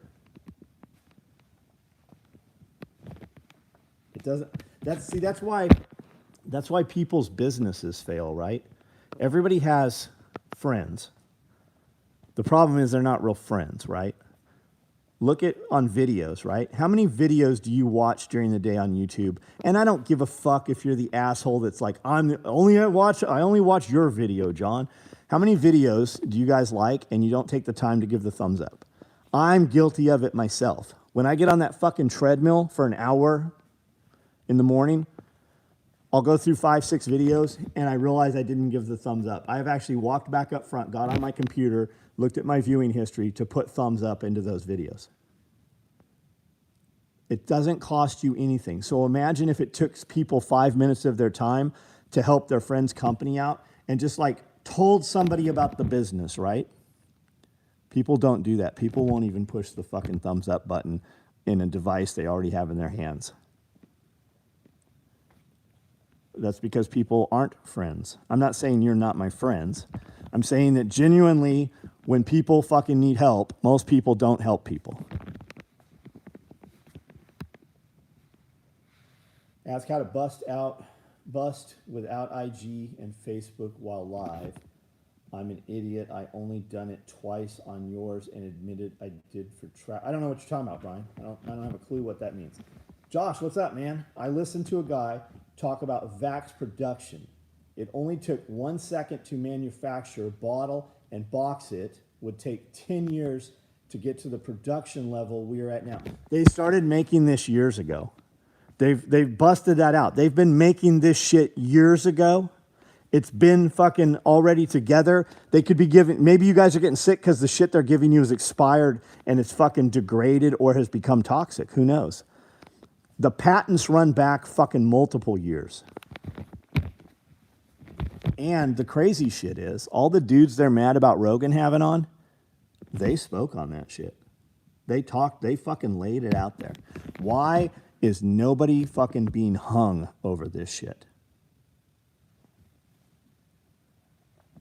S1: It doesn't. That's why people's businesses fail, right? Everybody has friends. The problem is they're not real friends, right? Look at on videos, right? How many videos do you watch during the day on YouTube? And I don't give a fuck if you're the asshole that's like, I only watch your video, John. How many videos do you guys like and you don't take the time to give the thumbs up? I'm guilty of it myself. When I get on that fucking treadmill for an hour in the morning, I'll go through 5, 6 videos and I realize I didn't give the thumbs up. I've actually walked back up front, got on my computer, looked at my viewing history to put thumbs up into those videos. It doesn't cost you anything. So imagine if it took people 5 minutes of their time to help their friend's company out and just like told somebody about the business, right? People don't do that. People won't even push the fucking thumbs up button in a device they already have in their hands. That's because people aren't friends. I'm not saying you're not my friends. I'm saying that genuinely, when people fucking need help, most people don't help people. Ask how to bust without IG and Facebook while live. I'm an idiot. I only done it twice on yours and admitted I did for trap. I don't know what you're talking about, Brian. I don't have a clue what that means. Josh, what's up, man? I listened to a guy talk about Vax production. It only took 1 second to manufacture, bottle, and box it. Would take 10 years to get to the production level we are at now. They started making this years ago. They've busted that out. They've been making this shit years ago. It's been fucking already together. They could be giving, maybe you guys are getting sick because the shit they're giving you is expired and it's fucking degraded or has become toxic. Who knows? The patents run back fucking multiple years. And the crazy shit is, all the dudes they're mad about Rogan having on, they spoke on that shit. They talked, they fucking laid it out there. Why is nobody fucking being hung over this shit?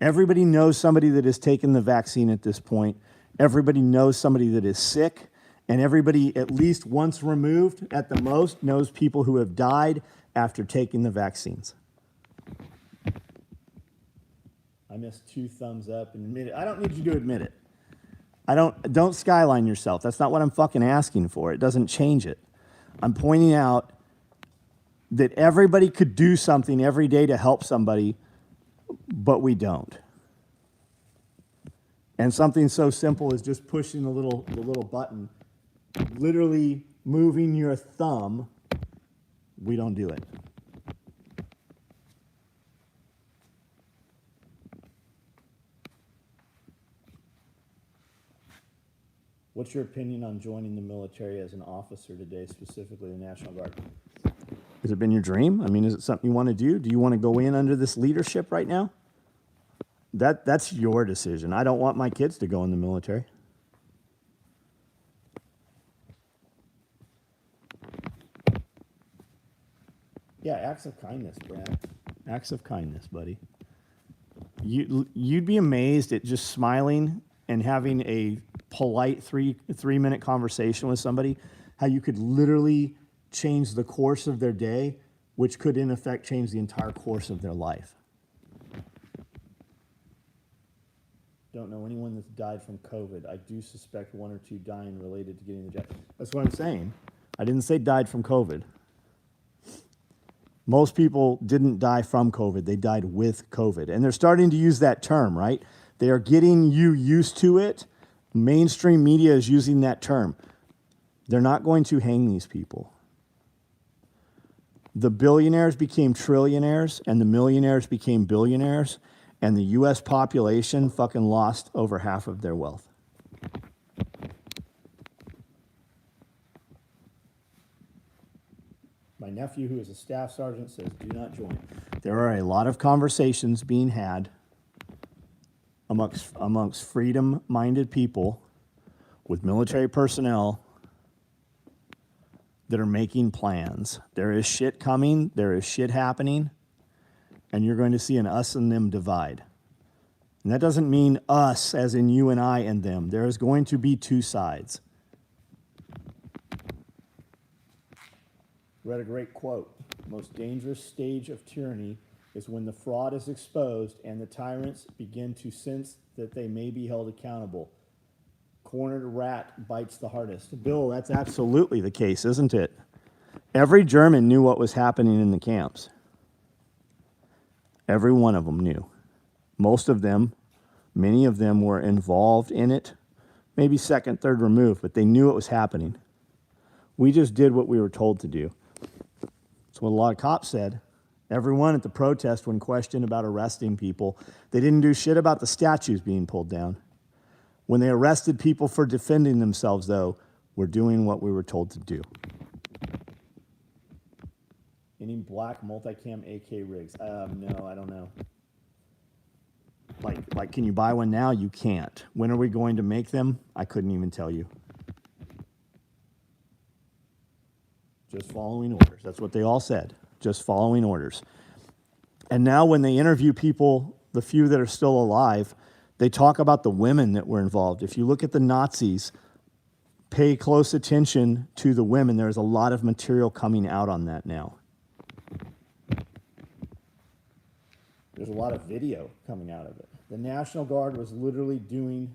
S1: Everybody knows somebody that has taken the vaccine at this point. Everybody knows somebody that is sick. And everybody, at least once removed, at the most, knows people who have died after taking the vaccines. I missed 2 thumbs up and admit it. I don't need you to admit it. Don't skyline yourself. That's not what I'm fucking asking for. It doesn't change it. I'm pointing out that everybody could do something every day to help somebody, but we don't. And something so simple as just pushing the little button, literally moving your thumb, we don't do it. What's your opinion on joining the military as an officer today, specifically the National Guard? Has it been your dream? I mean, is it something you want to do? Do you want to go in under this leadership right now? That's your decision. I don't want my kids to go in the military. Yeah, acts of kindness, Brad. Acts of kindness, buddy. You'd be amazed at just smiling and having a polite three-minute conversation with somebody, how you could literally change the course of their day, which could in effect change the entire course of their life. Don't know anyone that's died from COVID. I do suspect 1 or 2 dying related to getting the jab. That's what I'm saying. I didn't say died from COVID. Most people didn't die from COVID. They died with COVID. And they're starting to use that term, right? They are getting you used to it. Mainstream media is using that term. They're not going to hang these people. The billionaires became trillionaires and the millionaires became billionaires. And the U.S. population fucking lost over half of their wealth. My nephew, who is a staff sergeant, says, do not join. There are a lot of conversations being had amongst freedom-minded people with military personnel that are making plans. There is shit coming. There is shit happening. And you're going to see an us and them divide. And that doesn't mean us as in you and I and them. There is going to be two sides. Read a great quote. The most dangerous stage of tyranny is when the fraud is exposed and the tyrants begin to sense that they may be held accountable. Cornered rat bites the hardest. Bill, that's absolutely the case, isn't it? Every German knew what was happening in the camps. Every one of them knew. Most of them, many of them were involved in it, maybe second, third removed, but they knew it was happening. We just did what we were told to do. That's what a lot of cops said. Everyone at the protest, when questioned about arresting people, they didn't do shit about the statues being pulled down. When they arrested people for defending themselves, though, we're doing what we were told to do. Any black multicam AK rigs? No, I don't know. Like, can you buy one now? You can't. When are we going to make them? I couldn't even tell you. Just following orders. That's what they all said. Just following orders. And now when they interview people, the few that are still alive, they talk about the women that were involved. If you look at the Nazis, pay close attention to the women. There's a lot of material coming out on that now. There's a lot of video coming out of it. The National Guard was literally doing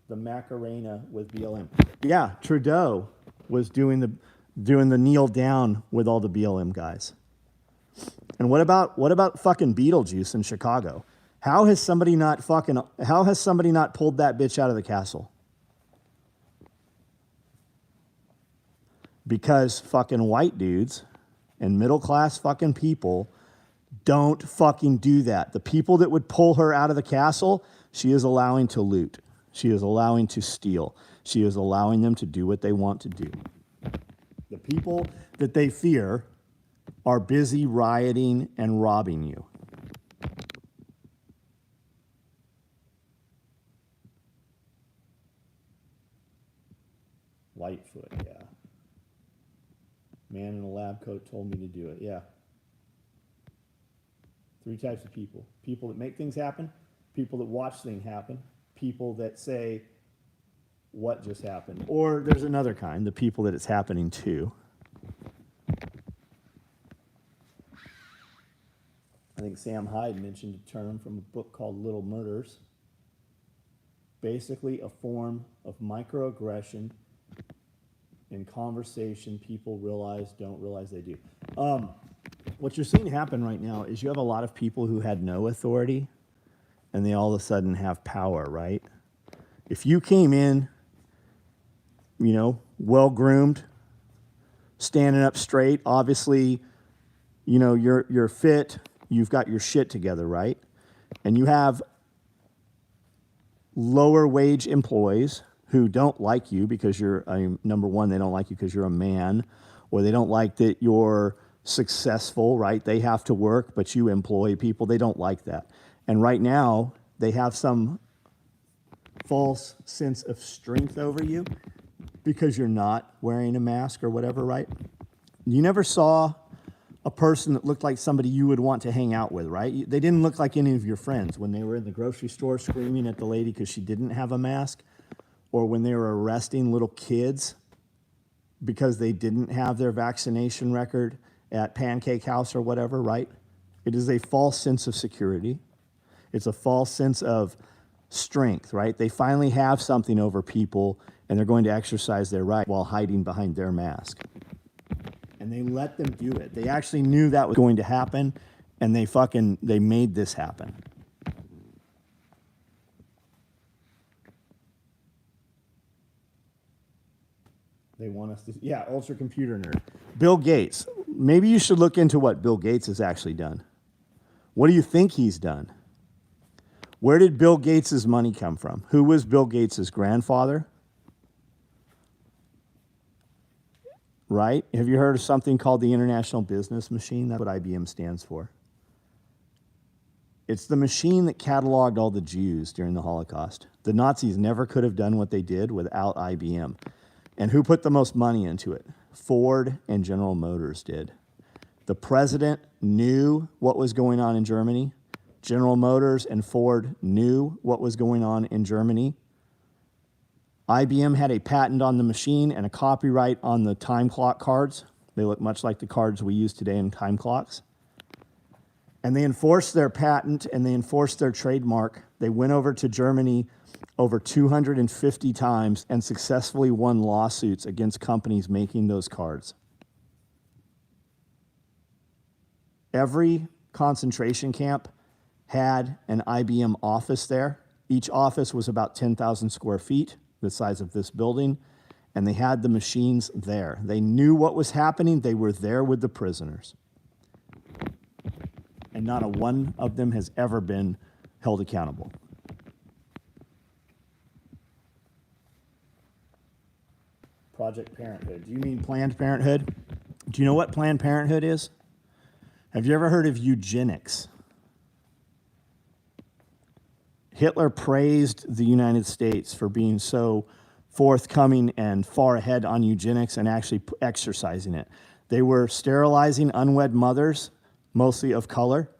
S1: the Macarena with BLM. Yeah, Trudeau was doing the kneel down with all the BLM guys. And what about fucking Beetlejuice in Chicago? How has somebody not pulled that bitch out of the castle? Because fucking white dudes and middle class fucking people don't fucking do that. The people that would pull her out of the castle, she is allowing to loot. She is allowing to steal. She is allowing them to do what they want to do. The people that they fear are busy rioting and robbing you. Lightfoot, yeah. Man in a lab coat told me to do it, yeah. 3 types of people. People that make things happen, people that watch things happen, people that say, what just happened? Or there's another kind, the people that it's happening to. I think Sam Hyde mentioned a term from a book called Little Murders. Basically a form of microaggression in conversation people don't realize they do. What you're seeing happen right now is you have a lot of people who had no authority and they all of a sudden have power, right? If you came in, well-groomed, standing up straight, obviously, you're fit, you've got your shit together, right? And you have lower wage employees who don't like you because number one, they don't like you because you're a man, or they don't like that you're successful, right? They have to work, but you employ people. They don't like that. And right now, they have some false sense of strength over you because you're not wearing a mask or whatever, right? You never saw a person that looked like somebody you would want to hang out with, right? They didn't look like any of your friends when they were in the grocery store screaming at the lady because she didn't have a mask, or when they were arresting little kids because they didn't have their vaccination record at Pancake House or whatever, right? It is a false sense of security. It's a false sense of strength, right? They finally have something over people and they're going to exercise their right while hiding behind their mask. And they let them do it. They actually knew that was going to happen and they made this happen. They want us to, yeah, ultra computer nerd. Bill Gates. Maybe you should look into what Bill Gates has actually done. What do you think he's done? Where did Bill Gates' money come from? Who was Bill Gates' grandfather? Right? Have you heard of something called the International Business Machine? That's what IBM stands for. It's the machine that cataloged all the Jews during the Holocaust. The Nazis never could have done what they did without IBM. And who put the most money into it? Ford and General Motors did. The president knew what was going on in Germany. General Motors and Ford knew what was going on in Germany. IBM had a patent on the machine and a copyright on the time clock cards. They look much like the cards we use today in time clocks. And they enforced their patent and they enforced their trademark. They went over to Germany over 250 times and successfully won lawsuits against companies making those cards. Every concentration camp had an IBM office there. Each office was about 10,000 square feet, the size of this building, and they had the machines there. They knew what was happening. They were there with the prisoners. And not a one of them has ever been held accountable. Project Parenthood. Do you mean Planned Parenthood? Do you know what Planned Parenthood is? Have you ever heard of eugenics? Hitler praised the United States for being so forthcoming and far ahead on eugenics and actually exercising it. They were sterilizing unwed mothers, mostly of color.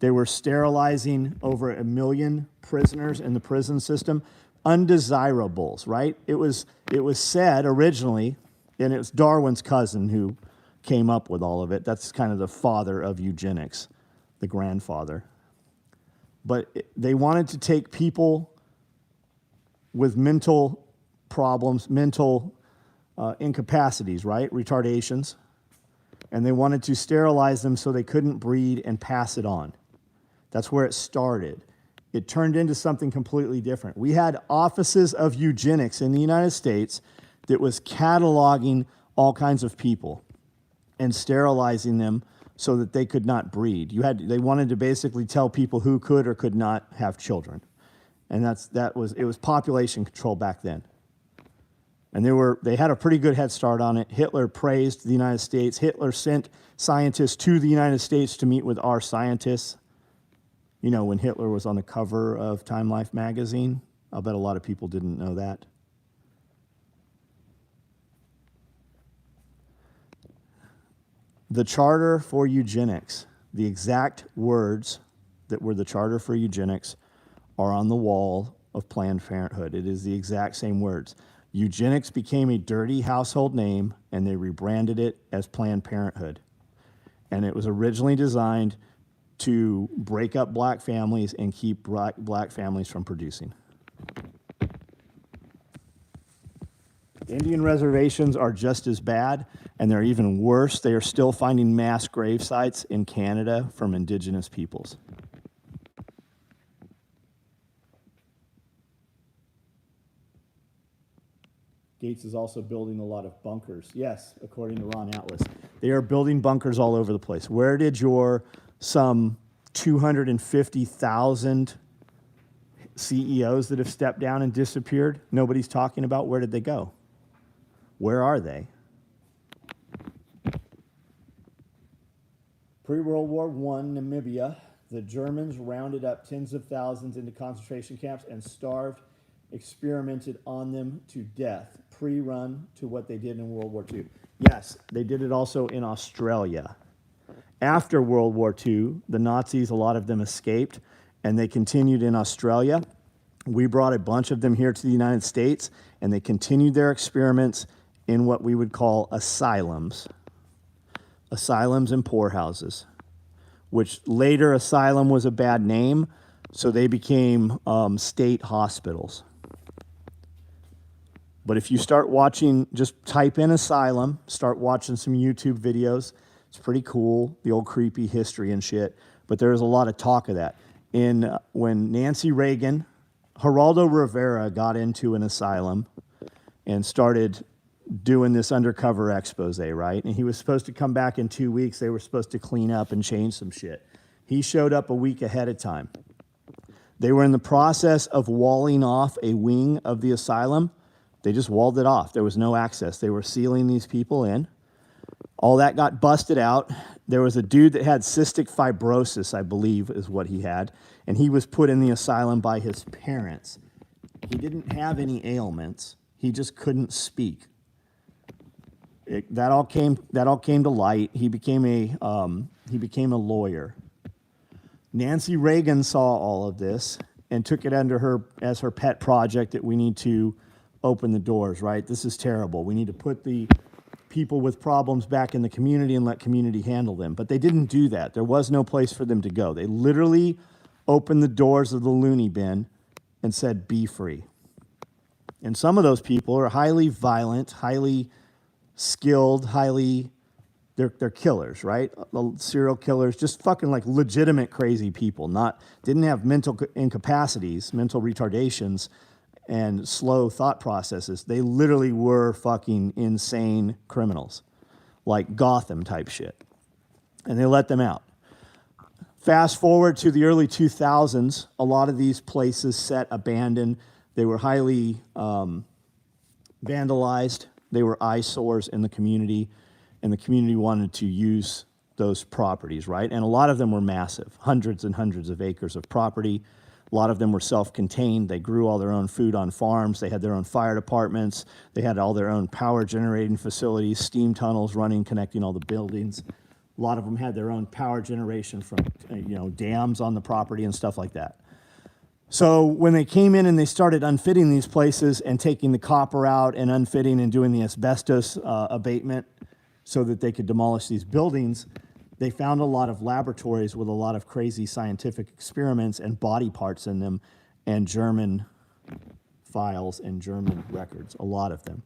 S1: They were sterilizing over 1 million prisoners in the prison system, undesirables, right? It was said originally, and it was Darwin's cousin who came up with all of it. That's kind of the father of eugenics, the grandfather. But they wanted to take people with mental problems, mental incapacities, right? Retardations. And they wanted to sterilize them so they couldn't breed and pass it on. That's where it started. It turned into something completely different. We had offices of eugenics in the United States that was cataloging all kinds of people and sterilizing them so that they could not breed. They wanted to basically tell people who could or could not have children. And it was population control back then. And they had a pretty good head start on it. Hitler praised the United States. Hitler sent scientists to the United States to meet with our scientists. You know, when Hitler was on the cover of Time Life magazine, I'll bet a lot of people didn't know that. The Charter for Eugenics, the exact words that were the Charter for Eugenics are on the wall of Planned Parenthood. It is the exact same words. Eugenics became a dirty household name, and they rebranded it as Planned Parenthood. And it was originally designed to break up black families and keep black families from producing. Indian reservations are just as bad, and they're even worse. They are still finding mass grave sites in Canada from indigenous peoples. Gates is also building a lot of bunkers. Yes, according to Ron Atlas. They are building bunkers all over the place. Where did your some 250,000 CEOs that have stepped down and disappeared, nobody's talking about? Where did they go? Where are they? Pre-World War I, Namibia, the Germans rounded up tens of thousands into concentration camps and starved, experimented on them to death, pre-run to what they did in World War II. Yes, they did it also in Australia. After World War II, the Nazis, a lot of them escaped, and they continued in Australia. We brought a bunch of them here to the United States, and they continued their experiments in what we would call asylums. Asylums and poorhouses, which later asylum was a bad name, so they became state hospitals. But if you start watching, just type in asylum, start watching some YouTube videos. It's pretty cool, the old creepy history and shit. But there's a lot of talk of that. When Nancy Reagan, Geraldo Rivera got into an asylum and started doing this undercover expose, right? And he was supposed to come back in 2 weeks. They were supposed to clean up and change some shit. He showed up a week ahead of time. They were in the process of walling off a wing of the asylum. They just walled it off. There was no access. They were sealing these people in. All that got busted out. There was a dude that had cystic fibrosis, I believe is what he had, and he was put in the asylum by his parents. He didn't have any ailments. He just couldn't speak. That all came to light. He became a lawyer. Nancy Reagan saw all of this and took it under her as her pet project that we need to open the doors, right? This is terrible. We need to put the people with problems back in the community and let community handle them. But they didn't do that. There was no place for them to go. They literally opened the doors of the loony bin and said, be free. And some of those people are highly violent, highly skilled, they're killers, right? Serial killers, just fucking like legitimate crazy people, didn't have mental incapacities, mental retardations, and slow thought processes. They literally were fucking insane criminals, like Gotham type shit. And they let them out. Fast forward to the early 2000s, a lot of these places sat abandoned. They were highly vandalized. They were eyesores in the community, and the community wanted to use those properties, right? And a lot of them were massive, hundreds and hundreds of acres of property. A lot of them were self-contained. They grew all their own food on farms. They had their own fire departments. They had all their own power generating facilities, steam tunnels running, connecting all the buildings. A lot of them had their own power generation from dams on the property and stuff like that. So when they came in and they started unfitting these places and taking the copper out and unfitting and doing the asbestos abatement so that they could demolish these buildings, they found a lot of laboratories with a lot of crazy scientific experiments and body parts in them and German files and German records, a lot of them.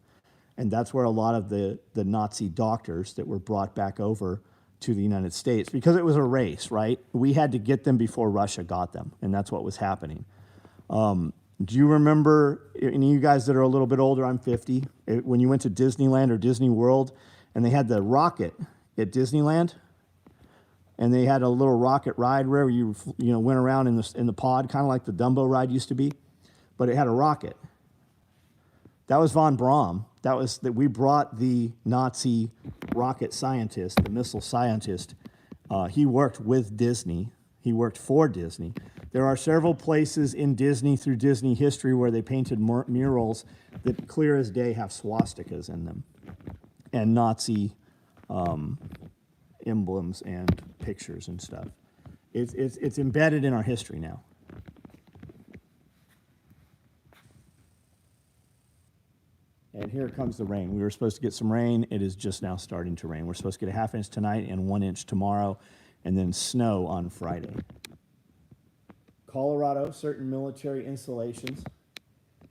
S1: And that's where a lot of the Nazi doctors that were brought back over to the United States, because it was a race, right? We had to get them before Russia got them, and that's what was happening. Do you remember, any of you guys that are a little bit older, I'm 50, when you went to Disneyland or Disney World, and they had the rocket at Disneyland, and they had a little rocket ride where you went around in the pod, kind of like the Dumbo ride used to be, but it had a rocket. That was von Braun. We brought the Nazi rocket scientist, the missile scientist. He worked with Disney. He worked for Disney. There are several places in Disney through Disney history where they painted murals that clear as day have swastikas in them and Nazi emblems and pictures and stuff. It's embedded in our history now. And here comes the rain. We were supposed to get some rain. It is just now starting to rain. We're supposed to get a ½ inch tonight and 1 inch tomorrow, and then snow on Friday. Colorado, certain military installations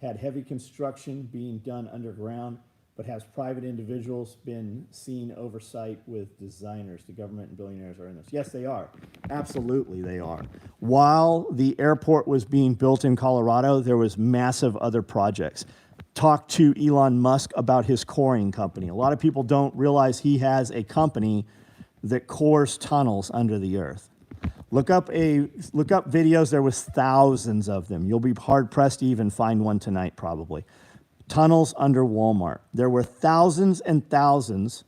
S1: had heavy construction being done underground, but has private individuals been seen oversight with designers? The government and billionaires are in this. Yes, they are. Absolutely, they are. While the airport was being built in Colorado, there was massive other projects. Talk to Elon Musk about his coring company. A lot of people don't realize he has a company that cores tunnels under the earth. Look up videos. There was thousands of them. You'll be hard pressed to even find one tonight, probably. Tunnels under Walmart. There were thousands and thousands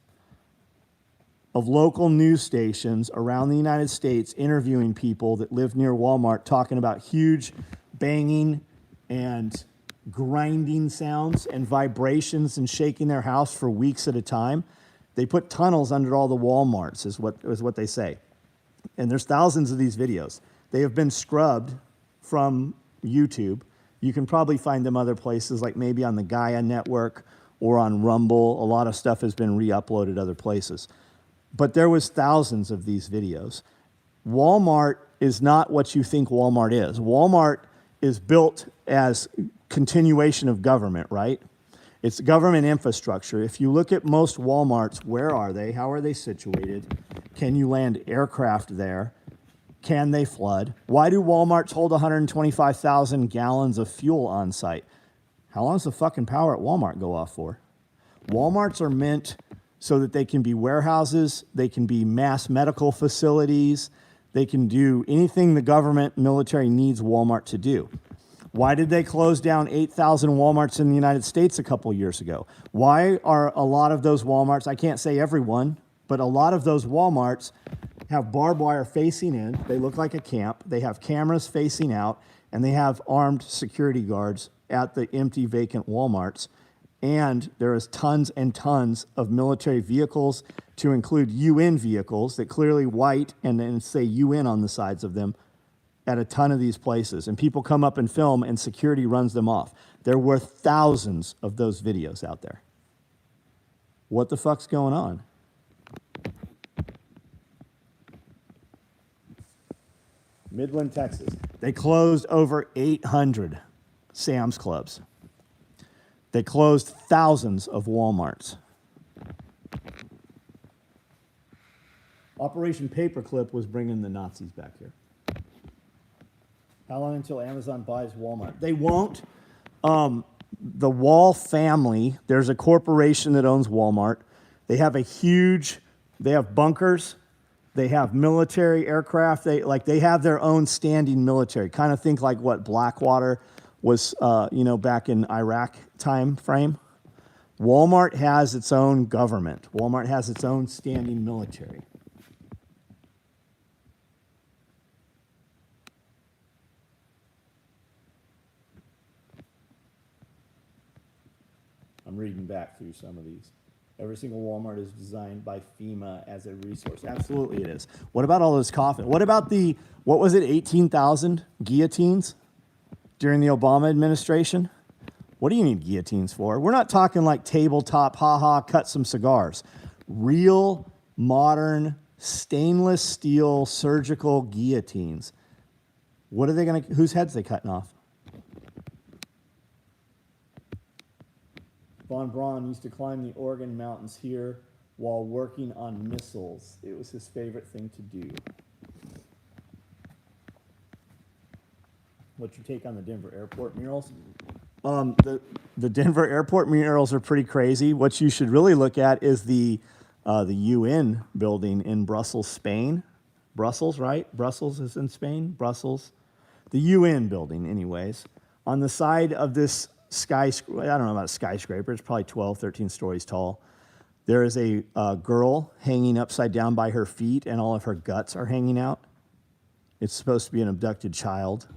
S1: of local news stations around the United States interviewing people that live near Walmart, talking about huge banging and grinding sounds and vibrations and shaking their house for weeks at a time. They put tunnels under all the Walmarts, is what they say. And there's thousands of these videos. They have been scrubbed from YouTube. You can probably find them other places, like maybe on the Gaia Network or on Rumble. A lot of stuff has been re-uploaded other places. But there was thousands of these videos. Walmart is not what you think Walmart is. Walmart is built as continuation of government, right? It's government infrastructure. If you look at most Walmarts, where are they? How are they situated? Can you land aircraft there? Can they flood? Why do Walmarts hold 125,000 gallons of fuel on site? How long does the fucking power at Walmart go off for? Walmarts are meant so that they can be warehouses, they can be mass medical facilities, They can do anything the government military needs Walmart to do. Why did they close down 8,000 Walmarts in the United States a couple years ago? Why are a lot of those Walmarts, I can't say everyone, but a lot of those Walmarts have barbed wire facing in. They look like a camp. They have cameras facing out, and they have armed security guards at the empty, vacant Walmarts. And there is tons and tons of military vehicles, to include UN vehicles that clearly white and then say UN on the sides of them, at a ton of these places. And people come up and film, and security runs them off. There were thousands of those videos out there. What the fuck's going on? Midland, Texas. They closed over 800 Sam's Clubs. They closed thousands of Walmarts. Operation Paperclip was bringing the Nazis back here. How long until Amazon buys Walmart? They won't. The Wall family, there's a corporation that owns Walmart. They have they have bunkers. They have military aircraft. They have their own standing military. Kind of think like what Blackwater was, back in Iraq time frame. Walmart has its own government. Walmart has its own standing military. I'm reading back through some of these. Every single Walmart is designed by FEMA as a resource. Absolutely it is. What about all those coffins? What about 18,000 guillotines during the Obama administration? What do you need guillotines for? We're not talking like tabletop, cut some cigars. Real, modern, stainless steel surgical guillotines. What are they going to, whose heads are they cutting off? Von Braun used to climb the Oregon mountains here while working on missiles. It was his favorite thing to do. What's your take on the Denver airport murals? The Denver airport murals are pretty crazy. What you should really look at is the UN building in Brussels, Spain. Brussels, right? Brussels is in Spain. Brussels. The UN building, anyways. On the side of this skyscraper, I don't know about a skyscraper, it's probably 12, 13 stories tall. There is a girl hanging upside down by her feet, and all of her guts are hanging out. It's supposed to be an abducted child.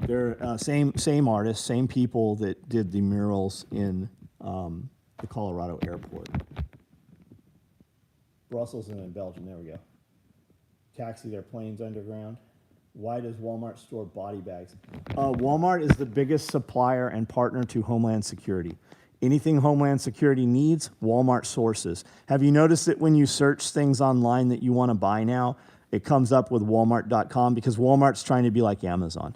S1: They're same artists, same people that did the murals in the Colorado airport. Brussels and in Belgium, there we go. Taxi their planes underground. Why does Walmart store body bags? Walmart is the biggest supplier and partner to Homeland Security. Anything Homeland Security needs, Walmart sources. Have you noticed that when you search things online that you want to buy now, it comes up with Walmart.com because Walmart's trying to be like Amazon.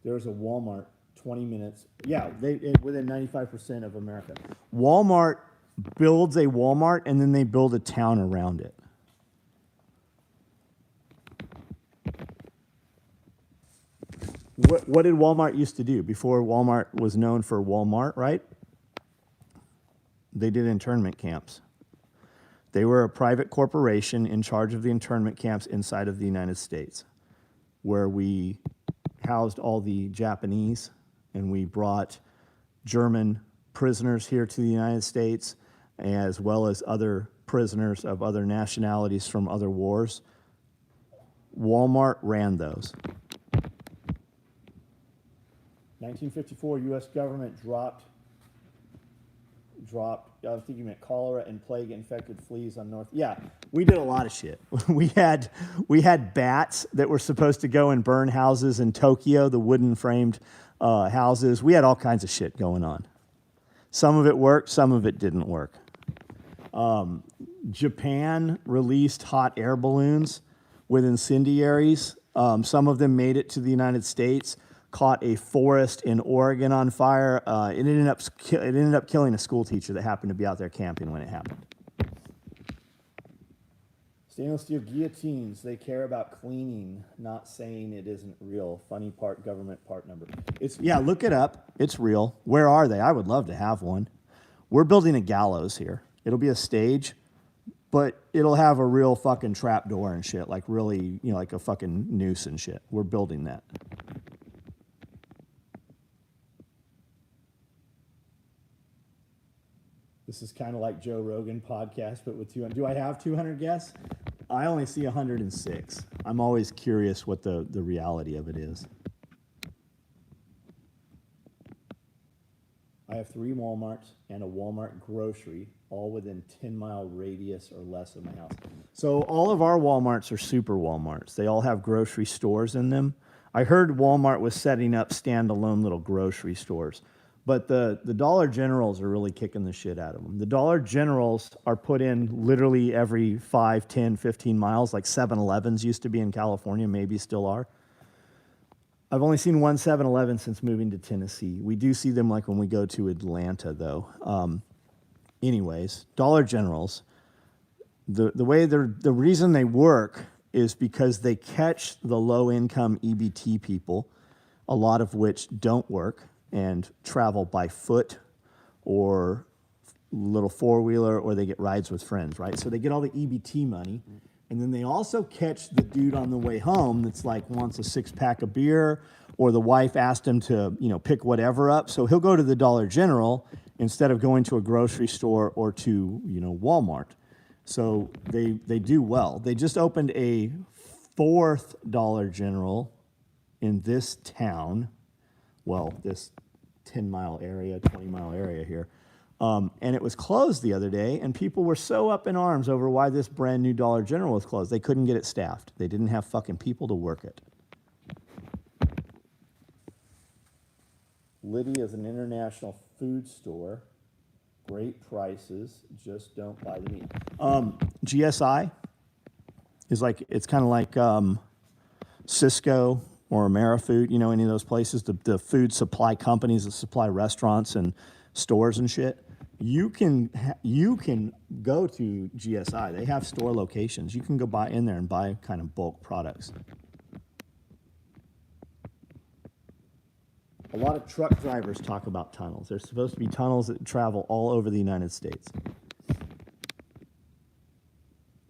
S1: There's a Walmart 20 minutes. Yeah, within 95% of America. Walmart builds a Walmart, and then they build a town around it. What did Walmart used to do before Walmart was known for Walmart, right? They did internment camps. They were a private corporation in charge of the internment camps inside of the United States, where we housed all the Japanese, and we brought German prisoners here to the United States, as well as other prisoners of other nationalities from other wars. Walmart ran those. 1954, U.S. government dropped, I think you meant cholera and plague-infected fleas on North. Yeah, we did a lot of shit. We had bats that were supposed to go and burn houses in Tokyo, the wooden-framed houses. We had all kinds of shit going on. Some of it worked, some of it didn't work. Japan released hot air balloons with incendiaries. Some of them made it to the United States, caught a forest in Oregon on fire. It ended up killing a school teacher that happened to be out there camping when it happened. Stainless steel guillotines, they care about cleaning, not saying it isn't real. Funny part, government part number. It's yeah, look it up. It's real. Where are they? I would love to have one. We're building a gallows here. It'll be a stage, but it'll have a real fucking trap door and shit, like really, like a fucking noose and shit. We're building that. This is kind of like Joe Rogan podcast, but with 200. Do I have 200 guests? I only see 106. I'm always curious what the reality of it is. I have 3 Walmarts and a Walmart grocery, all within 10-mile radius or less of my house. So all of our Walmarts are super Walmarts. They all have grocery stores in them. I heard Walmart was setting up standalone little grocery stores. But the Dollar Generals are really kicking the shit out of them. The Dollar Generals are put in literally every 5, 10, 15 miles, like 7-Elevens used to be in California, maybe still are. I've only seen one 7-Eleven since moving to Tennessee. We do see them like when we go to Atlanta, though. Anyways, Dollar Generals, the reason they work is because they catch the low-income EBT people, a lot of which don't work and travel by foot or little four-wheeler, or they get rides with friends, right? So they get all the EBT money, and then they also catch the dude on the way home that's like wants a 6-pack of beer, or the wife asked him to, pick whatever up. So he'll go to the Dollar General instead of going to a grocery store or to, Walmart. So they do well. They just opened a 4th Dollar General in this town. Well, this 10-mile area, 20-mile area here. And it was closed the other day, and people were so up in arms over why this brand new Dollar General was closed. They couldn't get it staffed. They didn't have fucking people to work it. Liddy is an international food store. Great prices, just don't buy the meat. GSI is it's kind of like Cisco or AmeriFood, any of those places, the food supply companies that supply restaurants and stores and shit. You can go to GSI. They have store locations. You can go buy in there and buy kind of bulk products. A lot of truck drivers talk about tunnels. There's supposed to be tunnels that travel all over the United States.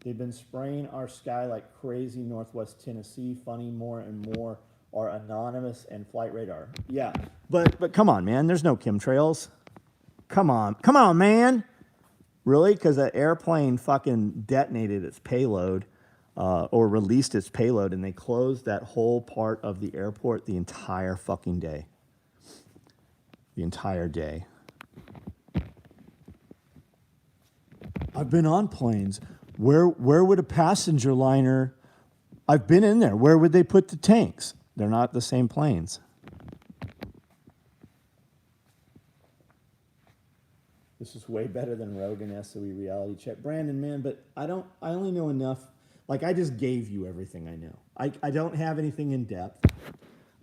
S1: They've been spraying our sky like crazy, Northwest Tennessee. Funny, more and more are anonymous and flight radar. Yeah, but come on, man. There's no chemtrails. Come on, man. Really? Because an airplane fucking detonated its payload or released its payload, and they closed that whole part of the airport the entire fucking day. The entire day. I've been on planes. Where would a passenger liner... I've been in there. Where would they put the tanks? They're not the same planes. This is way better than Rogan SOE reality check. Brandon, man, but I only know enough. I just gave you everything I know. I don't have anything in depth.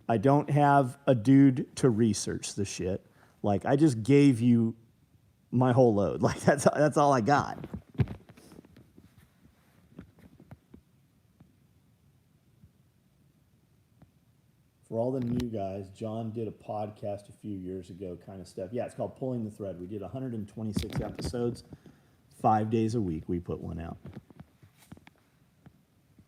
S1: I don't have a dude to research the shit. I just gave you my whole load. That's all I got. For all the new guys, John did a podcast a few years ago kind of stuff. Yeah, it's called Pulling the Thread. We did 126 episodes. 5 days a week we put one out.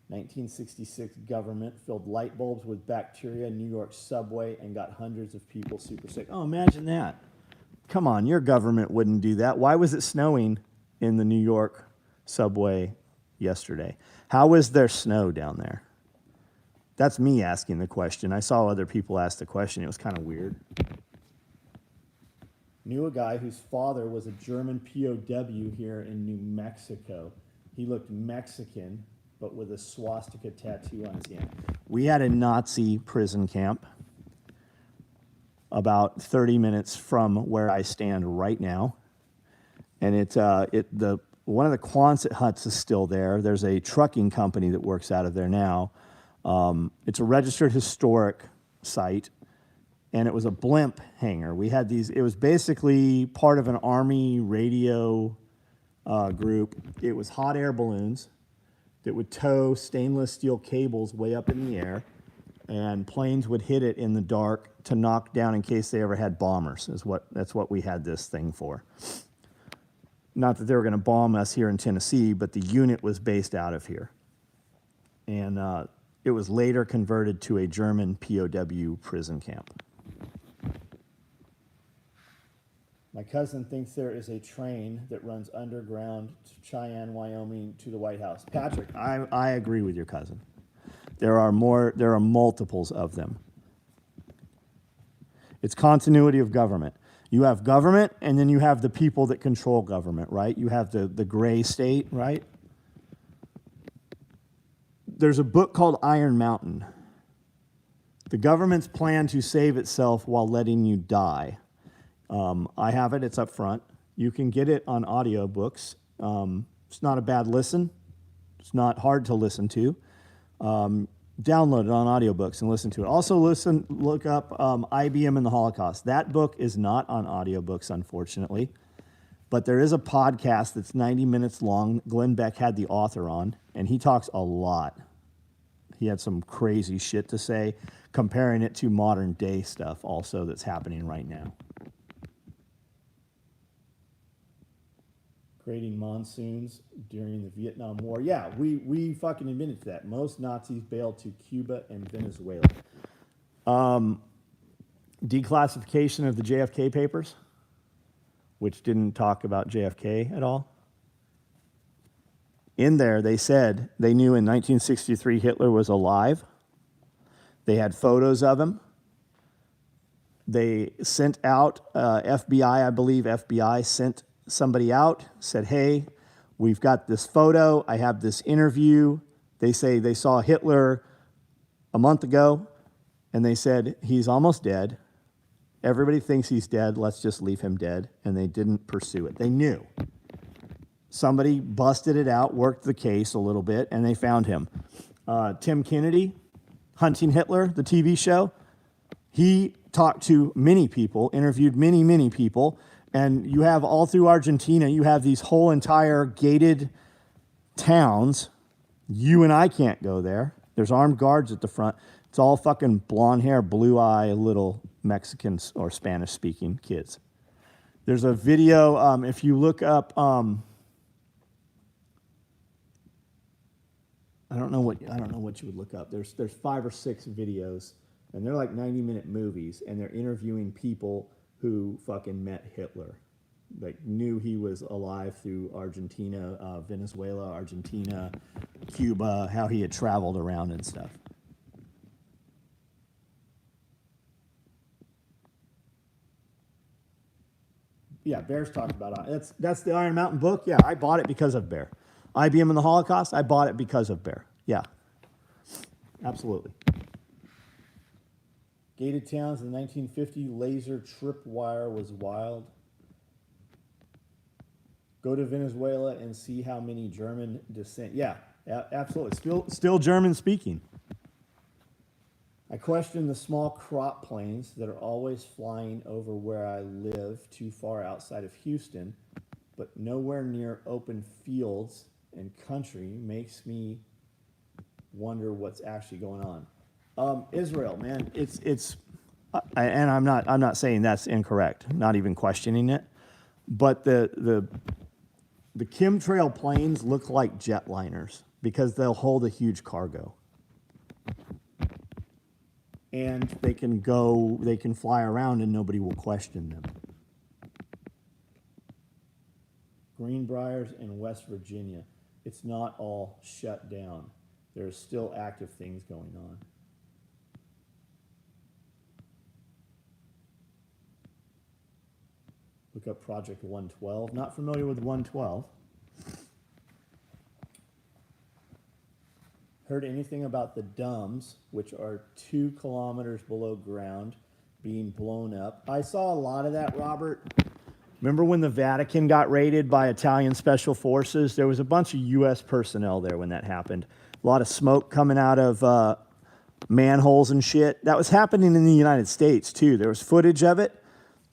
S1: 1966 government filled light bulbs with bacteria in New York subway and got hundreds of people super sick. Oh, imagine that. Come on, your government wouldn't do that. Why was it snowing in the New York subway yesterday? How was there snow down there? That's me asking the question. I saw other people ask the question. It was kind of weird. Knew a guy whose father was a German POW here in New Mexico. He looked Mexican, but with a swastika tattoo on his hand. We had a Nazi prison camp about 30 minutes from where I stand right now. And one of the Quonset huts is still there. There's a trucking company that works out of there now. It's a registered historic site, and it was a blimp hangar. We had these, it was basically part of an Army radio group. It was hot air balloons, that would tow stainless steel cables way up in the air, and planes would hit it in the dark to knock down in case they ever had bombers. That's what we had this thing for. Not that they were going to bomb us here in Tennessee, but the unit was based out of here. And it was later converted to a German POW prison camp. My cousin thinks there is a train that runs underground to Cheyenne, Wyoming, to the White House. Patrick, I agree with your cousin. There are multiples of them. It's continuity of government. You have government, and then you have the people that control government, right? You have the gray state, right? There's a book called Iron Mountain. The government's plan to save itself while letting you die. I have it. It's up front. You can get it on audiobooks. It's not a bad listen. It's not hard to listen to. Download it on audiobooks and listen to it. Also look up IBM and the Holocaust. That book is not on audiobooks, unfortunately. But there is a podcast that's 90 minutes long. Glenn Beck had the author on, and he talks a lot. He had some crazy shit to say, comparing it to modern day stuff also that's happening right now. Creating monsoons during the Vietnam War. Yeah, we fucking admitted to that. Most Nazis bailed to Cuba and Venezuela. Declassification of the JFK papers, which didn't talk about JFK at all. In there, they said they knew in 1963 Hitler was alive. They had photos of him. They sent out FBI, I believe FBI sent somebody out, said, hey, we've got this photo. I have this interview. They say they saw Hitler a month ago, and they said, he's almost dead. Everybody thinks he's dead. Let's just leave him dead. And they didn't pursue it. They knew. Somebody busted it out, worked the case a little bit, and they found him. Tim Kennedy, Hunting Hitler, the TV show, he talked to many people, interviewed many, many people, and you have all through Argentina, you have these whole entire gated towns. You and I can't go there. There's armed guards at the front. It's all fucking blonde hair, blue eye, little Mexican or Spanish speaking kids. There's a video, if you look up, I don't know what you would look up. There's 5 or 6 videos, and they're like 90-minute movies, and they're interviewing people who fucking met Hitler, like knew he was alive through Argentina, Venezuela, Argentina, Cuba, how he had traveled around and stuff. Yeah, Bear's talking about it. That's the Iron Mountain book. Yeah, I bought it because of Bear. IBM and the Holocaust, I bought it because of Bear. Yeah, absolutely. Gated towns in the 1950, laser tripwire was wild. Go to Venezuela and see how many German descent. Yeah, absolutely. Still German speaking. I question the small crop planes that are always flying over where I live, too far outside of Houston, but nowhere near open fields and country. Makes me wonder what's actually going on. Israel, man, and I'm not saying that's incorrect, not even questioning it, but the chemtrail planes look like jetliners because they'll hold a huge cargo. And they can fly around and nobody will question them. Greenbriers in West Virginia. It's not all shut down. There's still active things going on. Look up Project 112. Not familiar with 112. Heard anything about the Dumbs, which are 2 kilometers below ground, being blown up? I saw a lot of that, Robert. Remember when the Vatican got raided by Italian special forces? There was a bunch of U.S. personnel there when that happened. A lot of smoke coming out of manholes and shit. That was happening in the United States, too. There was footage of it.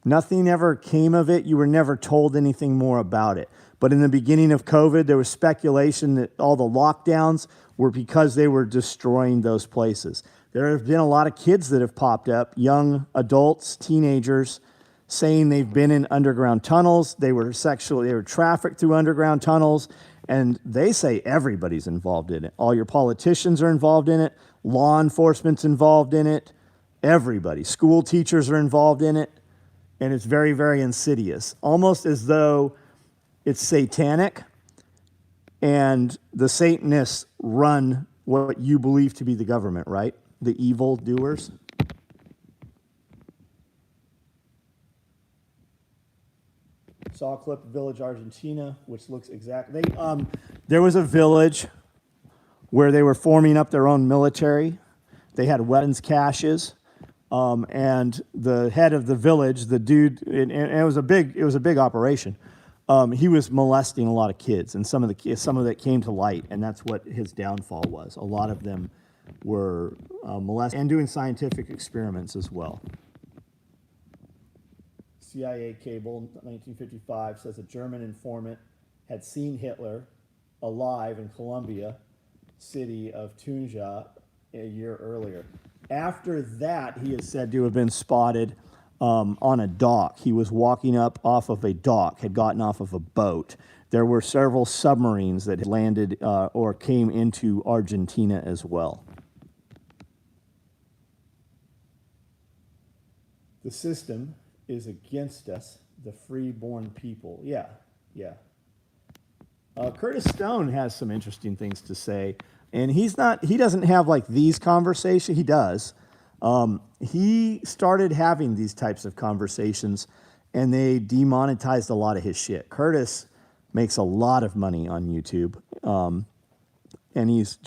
S1: Nothing ever came of it. You were never told anything more about it. But in the beginning of COVID, there was speculation that all the lockdowns were because they were destroying those places. There have been a lot of kids that have popped up, young adults, teenagers, saying they've been in underground tunnels. They were trafficked through underground tunnels. And they say everybody's involved in it. All your politicians are involved in it. Law enforcement's involved in it. Everybody. School teachers are involved in it. And it's very, very insidious. Almost as though it's satanic and the Satanists run what you believe to be the government, right? The evil doers. Saw a clip of Village, Argentina, which looks exactly. There was a village where they were forming up their own military. They had weapons caches, and the head of the village, the dude, and it was a big operation. He was molesting a lot of kids, and some of that came to light, and that's what his downfall was. A lot of them were molesting and doing scientific experiments as well. CIA cable, 1955, says a German informant had seen Hitler alive in Colombia city of Tunja a year earlier. After that, he is said to have been spotted on a dock. He was walking up off of a dock, had gotten off of a boat. There were several submarines that had landed or came into Argentina as well. The system is against us, the free-born people. Yeah. Curtis Stone has some interesting things to say, and he doesn't have like these conversations. He does. He started having these types of conversations, and they demonetized a lot of his shit. Curtis makes a lot of money on YouTube, and he's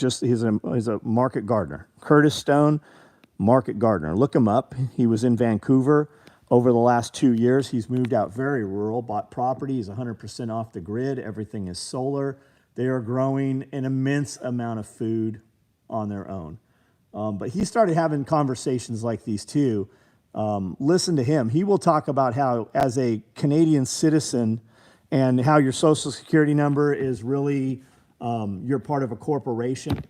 S1: a market gardener. Curtis Stone, market gardener. Look him up. He was in Vancouver. Over the last 2 years, he's moved out very rural, bought property. He's 100% off the grid. Everything is solar. They are growing an immense amount of food on their own. But he started having conversations like these too. Listen to him. He will talk about how, as a Canadian citizen, and how your social security number is really, you're part of a corporation.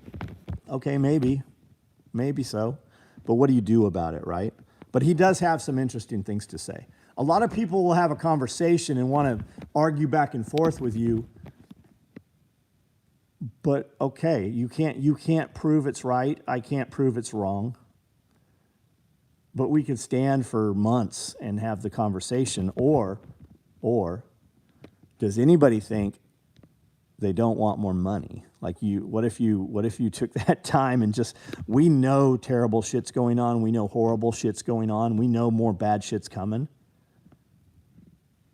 S1: Okay, maybe so. But what do you do about it, right? But he does have some interesting things to say. A lot of people will have a conversation and want to argue back and forth with you. But okay, you can't prove it's right. I can't prove it's wrong. But we could stand for months and have the conversation. Or does anybody think they don't want more money? Like what if you took that time and just, we know terrible shit's going on. We know horrible shit's going on. We know more bad shit's coming.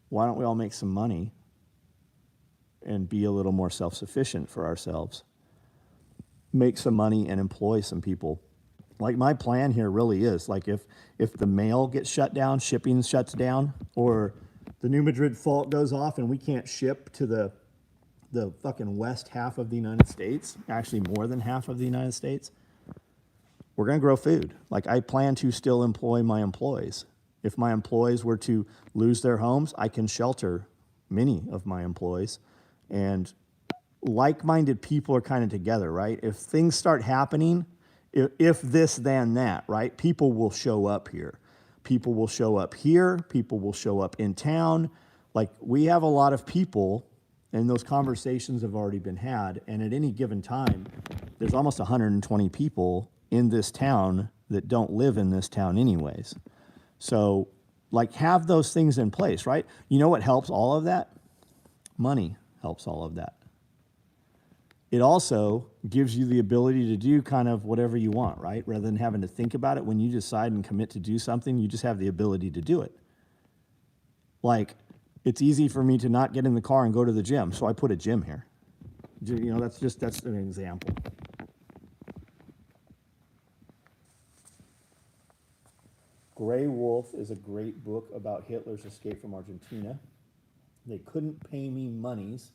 S1: Why don't we all make some money and be a little more self-sufficient for ourselves? Make some money and employ some people. Like my plan here really is, like if the mail gets shut down, shipping shuts down, or the New Madrid fault goes off and we can't ship to the fucking west half of the United States, actually more than half of the United States, we're going to grow food. Like I plan to still employ my employees. If my employees were to lose their homes, I can shelter many of my employees. And like-minded people are kind of together, right? If things start happening, if this, then that, right? People will show up here. People will show up here. People will show up in town. Like we have a lot of people, and those conversations have already been had. And at any given time, there's almost 120 people in this town that don't live in this town anyways. So, like, have those things in place, right? You know what helps all of that? Money helps all of that. It also gives you the ability to do kind of whatever you want, right? Rather than having to think about it, when you decide and commit to do something, you just have the ability to do it. Like, it's easy for me to not get in the car and go to the gym, so I put a gym here. You know, that's an example. Grey Wolf is a great book about Hitler's escape from Argentina. They couldn't pay me monies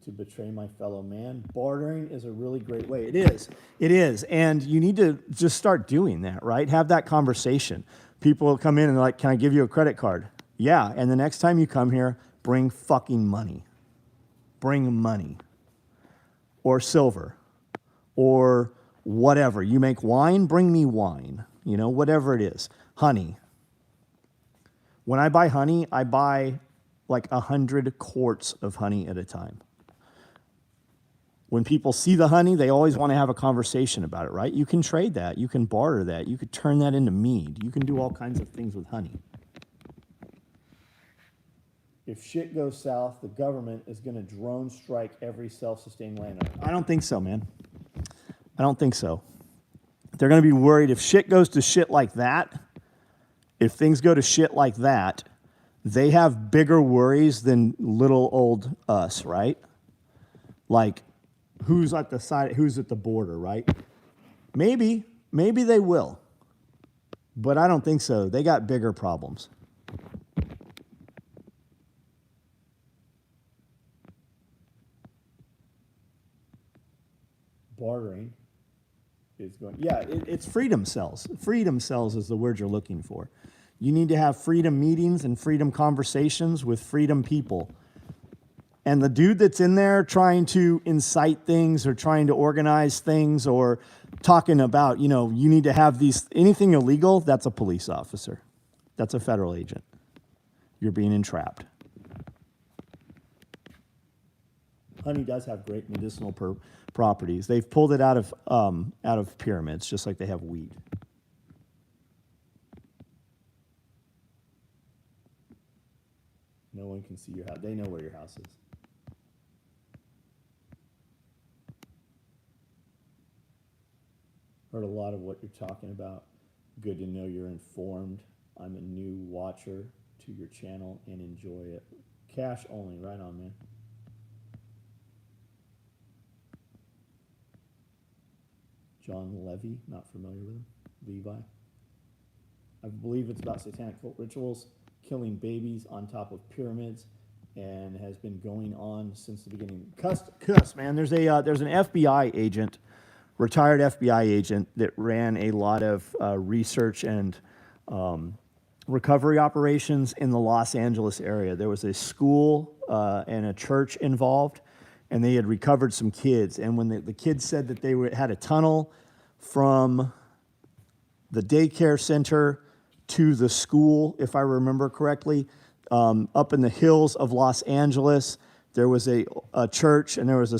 S1: to betray my fellow man. Bartering is a really great way. It is. And you need to just start doing that, right? Have that conversation. People will come in and they're like, can I give you a credit card? Yeah, and the next time you come here, bring fucking money. bring money or silver or whatever. You make wine, bring me wine, whatever it is. Honey. When I buy honey, I buy like 100 quarts of honey at a time. When people see the honey, they always want to have a conversation about it, right? You can trade that. You can barter that. You could turn that into mead. You can do all kinds of things with honey. If shit goes south, the government is going to drone strike every self-sustained landowner. I don't think so, man. I don't think so. They're going to be worried if shit goes to shit like that, if things go to shit like that, they have bigger worries than little old us, right? Like, who's at the border, right? Maybe they will. But I don't think so. They got bigger problems. Bartering is going, it's freedom cells. Freedom cells is the word you're looking for. You need to have freedom meetings and freedom conversations with freedom people. And the dude that's in there trying to incite things or trying to organize things or talking about, you need to have anything illegal, that's a police officer. That's a federal agent. You're being entrapped. Honey does have great medicinal properties. They've pulled it out of pyramids, just like they have weed. No one can see your house. They know where your house is. Heard a lot of what you're talking about. Good to know you're informed. I'm a new watcher to your channel and enjoy it. Cash only, right on, man. John Levy, not familiar with him. Levi. I believe it's about satanic cult rituals, killing babies on top of pyramids, and has been going on since the beginning. Cuss, man. There's an FBI agent, retired FBI agent, that ran a lot of research and recovery operations in the Los Angeles area. There was a school and a church involved, and they had recovered some kids. And when the kids said that they had a tunnel from the daycare center to the school, if I remember correctly, up in the hills of Los Angeles, there was a church, and there was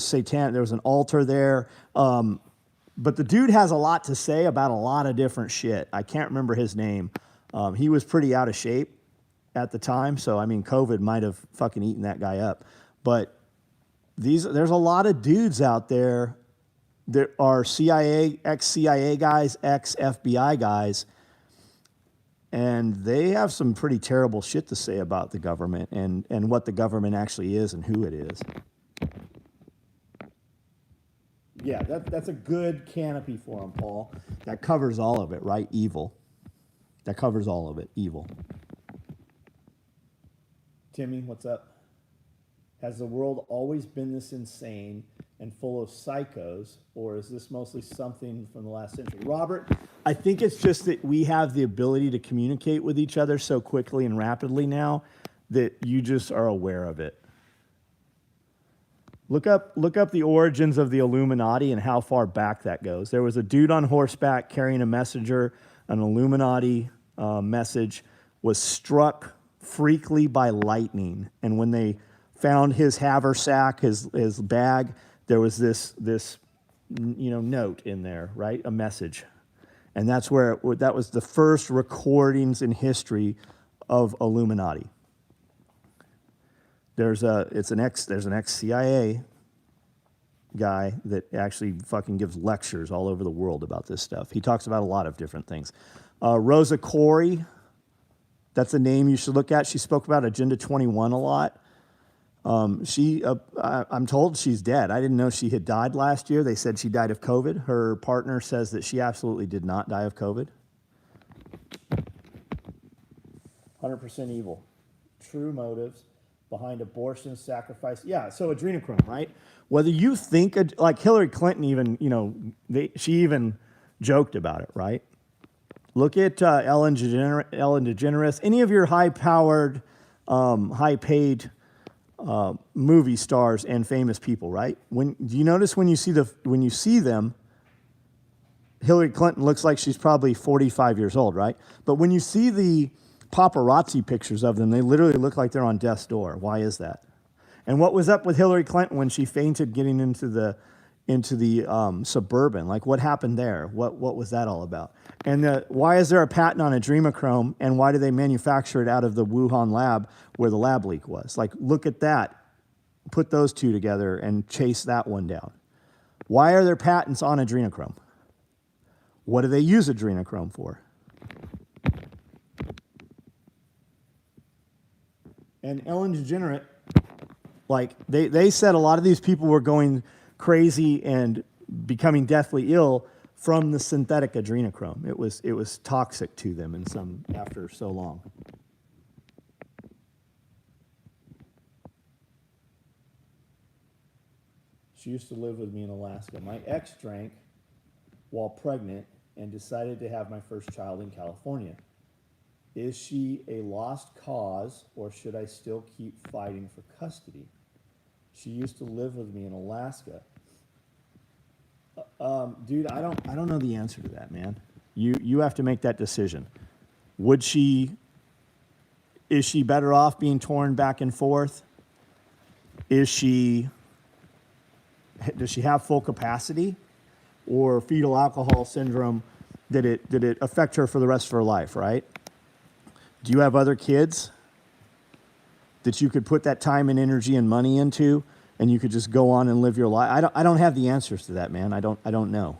S1: an altar there. But the dude has a lot to say about a lot of different shit. I can't remember his name. He was pretty out of shape at the time, so COVID might have fucking eaten that guy up. But there's a lot of dudes out there that are ex-CIA guys, ex-FBI guys, and they have some pretty terrible shit to say about the government and what the government actually is and who it is. Yeah, that's a good canopy for them, Paul. That covers all of it, right? Evil. That covers all of it. Evil. Timmy, what's up? Has the world always been this insane and full of psychos, or is this mostly something from the last century? Robert, I think it's just that we have the ability to communicate with each other so quickly and rapidly now that you just are aware of it. Look up the origins of the Illuminati and how far back that goes. There was a dude on horseback carrying a messenger, an Illuminati message, was struck freakily by lightning. And when they found his haversack, his bag, there was this note in there, right? A message. And that was the first recordings in history of Illuminati. There's an ex-CIA guy that actually fucking gives lectures all over the world about this stuff. He talks about a lot of different things. Rosa Corey, that's a name you should look at. She spoke about Agenda 21 a lot. I'm told she's dead. I didn't know she had died last year. They said she died of COVID. Her partner says that she absolutely did not die of COVID. 100% evil. True motives behind abortion, sacrifice. Yeah, so adrenochrome, right? Whether you think, like Hillary Clinton even, she even joked about it, right? Look at Ellen DeGeneres, any of your high-powered, high-paid movie stars and famous people, right? Do you notice when you see them, Hillary Clinton looks like she's probably 45 years old, right? But when you see the paparazzi pictures of them, they literally look like they're on death's door. Why is that? And what was up with Hillary Clinton when she fainted getting into the Suburban? Like, what happened there? What was that all about? And why is there a patent on adrenochrome, and why do they manufacture it out of the Wuhan lab where the lab leak was? Like, look at that. Put those two together and chase that one down. Why are there patents on adrenochrome? What do they use adrenochrome for? And Ellen DeGeneres, like, they said a lot of these people were going crazy and becoming deathly ill from the synthetic adrenochrome. It was toxic to them after so long. She used to live with me in Alaska. My ex drank while pregnant and decided to have my first child in California. Is she a lost cause, or should I still keep fighting for custody? She used to live with me in Alaska. Dude, I don't know the answer to that, man. You have to make that decision. Is she better off being torn back and forth? Does she have full capacity, or fetal alcohol syndrome? Did it affect her for the rest of her life, right? Do you have other kids that you could put that time and energy and money into, and you could just go on and live your life? I don't have the answers to that, man. I don't know.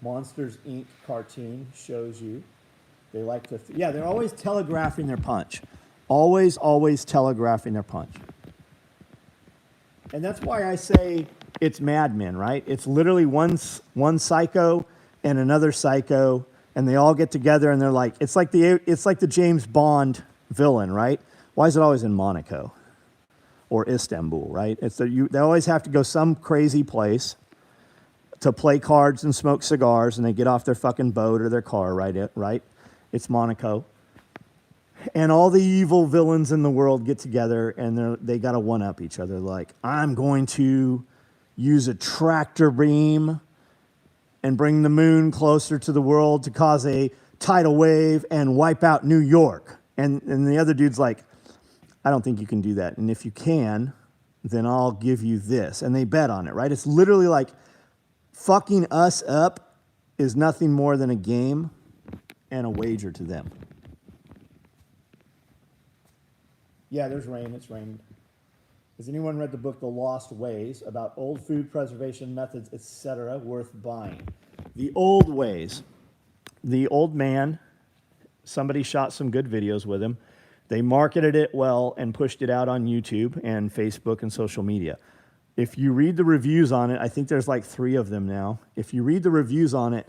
S1: Monsters Inc. cartoon shows you they like to they're always telegraphing their punch. Always telegraphing their punch. And that's why I say it's Mad Men, right? It's literally one psycho and another psycho, and they all get together and they're like, it's like the James Bond villain, right? Why is it always in Monaco or Istanbul, right? They always have to go some crazy place to play cards and smoke cigars, and they get off their fucking boat or their car, right? It's Monaco. And all the evil villains in the world get together, and they got to one-up each other. Like, I'm going to use a tractor beam and bring the moon closer to the world to cause a tidal wave and wipe out New York. And the other dude's like, I don't think you can do that. And if you can, then I'll give you this. And they bet on it, right? It's literally like fucking us up is nothing more than a game and a wager to them. Yeah, there's rain. It's raining. Has anyone read the book The Lost Ways about old food preservation methods, etc., worth buying? The Old Ways. The old man, somebody shot some good videos with him. They marketed it well and pushed it out on YouTube and Facebook and social media. If you read the reviews on it, I think there's like 3 of them now. If you read the reviews on it,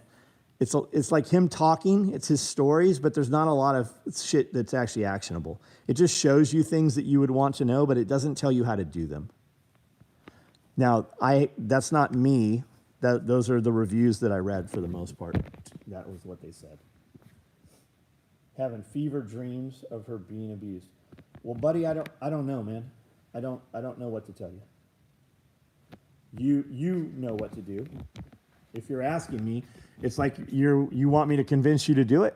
S1: it's like him talking. It's his stories, but there's not a lot of shit that's actually actionable. It just shows you things that you would want to know, but it doesn't tell you how to do them. Now, that's not me. Those are the reviews that I read for the most part. That was what they said. Having fever dreams of her being abused. Well, buddy, I don't know, man. I don't know what to tell you. You know what to do. If you're asking me, it's like you want me to convince you to do it.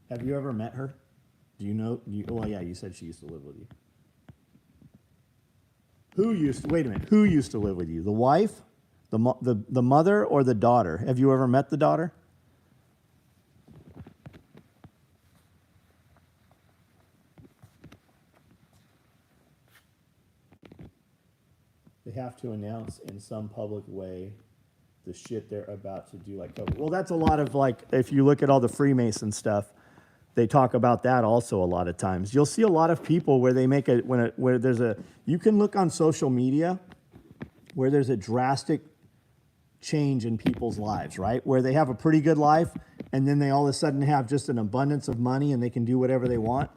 S1: Have you ever met her? Do you know? Well, yeah, you said she used to live with you. Wait a minute. Who used to live with you? The wife, the mother, or the daughter? Have you ever met the daughter? They have to announce in some public way the shit they're about to do, like COVID. Well, that's a lot of, like, if you look at all the Freemason stuff, they talk about that also a lot of times. You'll see a lot of people where they make you can look on social media where there's a drastic change in people's lives, right? Where they have a pretty good life, and then they all of a sudden have just an abundance of money and they can do whatever they want.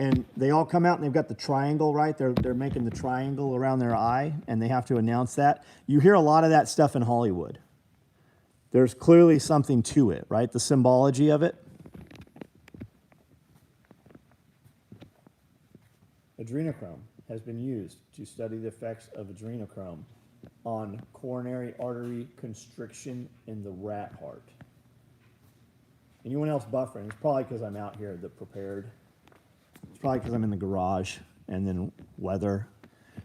S1: and they all come out and they've got the triangle, right? They're making the triangle around their eye, and they have to announce that. You hear a lot of that stuff in Hollywood. There's clearly something to it, right? The symbology of it. Adrenochrome has been used to study the effects of adrenochrome on coronary artery constriction in the rat heart. Anyone else buffering? It's probably because I'm out here that prepared. It's probably because I'm in the garage and then weather.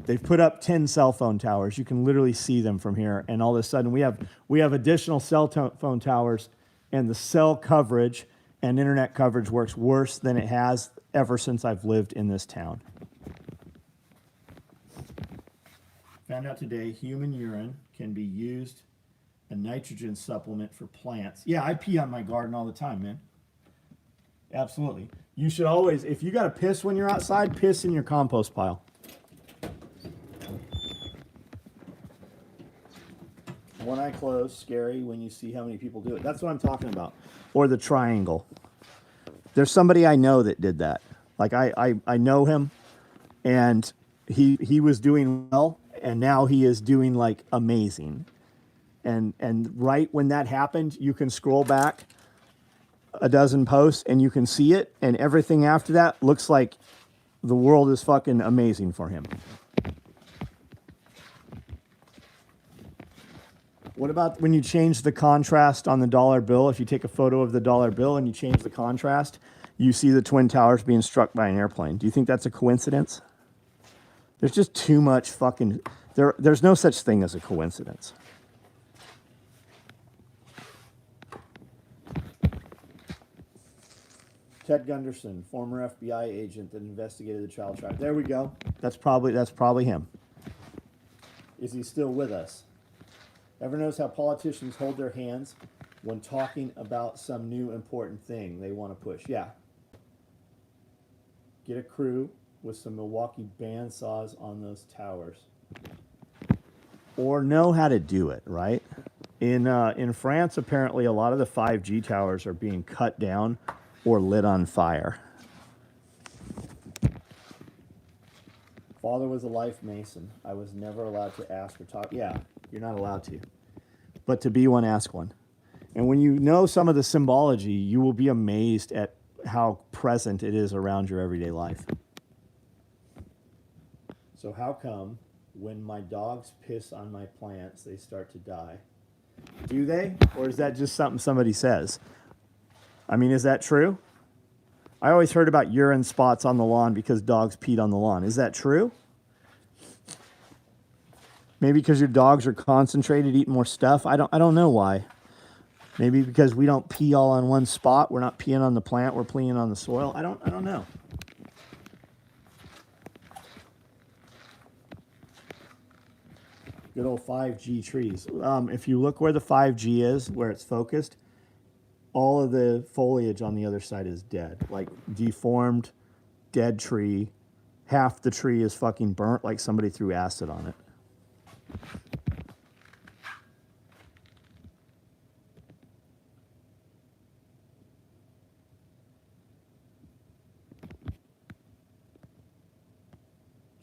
S1: They've put up 10 cell phone towers. You can literally see them from here. And all of a sudden we have additional cell phone towers, and the cell coverage and internet coverage works worse than it has ever since I've lived in this town. Found out today human urine can be used a nitrogen supplement for plants. Yeah, I pee on my garden all the time, man. Absolutely. You should always, if you got to piss when you're outside, piss in your compost pile. One eye closed, scary when you see how many people do it. That's what I'm talking about. Or the triangle. There's somebody I know that did that. Like I know him, and he was doing well, and now he is doing like amazing. And right when that happened, you can scroll back a dozen posts and you can see it, and everything after that looks like the world is fucking amazing for him. What about when you change the contrast on the dollar bill? If you take a photo of the dollar bill and you change the contrast, you see the Twin Towers being struck by an airplane. Do you think that's a coincidence? There's just too much fucking... There's no such thing as a coincidence. Ted Gunderson, former FBI agent that investigated the child trafficking. There we go. That's probably him. Is he still with us? Ever notice how politicians hold their hands when talking about some new important thing they want to push? Yeah. Get a crew with some Milwaukee bandsaws on those towers. Or know how to do it, right? In France, apparently, a lot of the 5G towers are being cut down or lit on fire. Father was a life Mason. I was never allowed to ask or talk. Yeah, you're not allowed to. But to be one, ask one. And when you know some of the symbology, you will be amazed at how present it is around your everyday life. So how come when my dogs piss on my plants, they start to die? Do they? Or is that just something somebody says? I mean, is that true? I always heard about urine spots on the lawn because dogs peed on the lawn. Is that true? Maybe because your dogs are concentrated, eating more stuff. I don't know why. Maybe because we don't pee all on one spot. We're not peeing on the plant. We're peeing on the soil. I don't know. Good old 5G trees. If you look where the 5G is, where it's focused, all of the foliage on the other side is dead. Like deformed, dead tree. Half the tree is fucking burnt like somebody threw acid on it.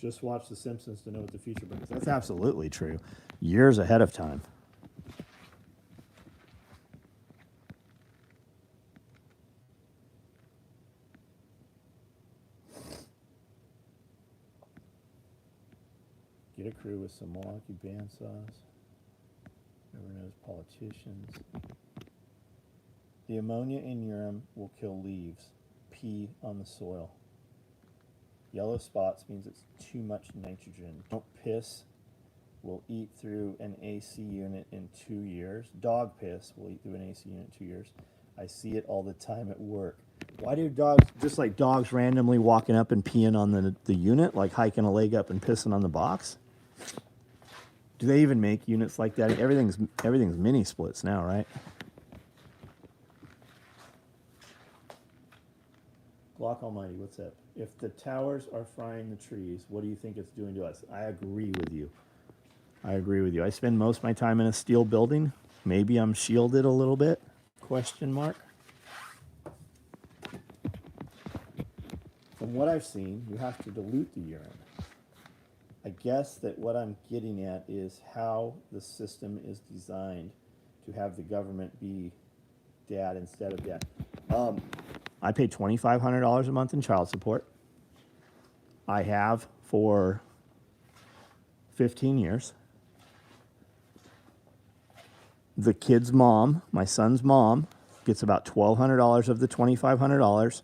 S1: Just watch The Simpsons to know what the future brings. That's absolutely true. Years ahead of time. Get a crew with some Milwaukee bandsaws. Never knows politicians. The ammonia in urine will kill leaves. Pee on the soil. Yellow spots means it's too much nitrogen. Don't piss will eat through an AC unit in 2 years. Dog piss will eat through an AC unit in 2 years. I see it all the time at work. Why do dogs, just like dogs randomly walking up and peeing on the unit, like hiking a leg up and pissing on the box? Do they even make units like that? Everything's mini splits now, right? Glock Almighty, what's up? If the towers are frying the trees, what do you think it's doing to us? I agree with you. I spend most of my time in a steel building. Maybe I'm shielded a little bit? Question mark. from what I've seen, you have to dilute the urine. I guess that what I'm getting at is how the system is designed to have the government be dad instead of dad. I pay $2,500 a month in child support. I have for 15 years. The kid's mom, my son's mom, gets about $1,200 of the $2,500.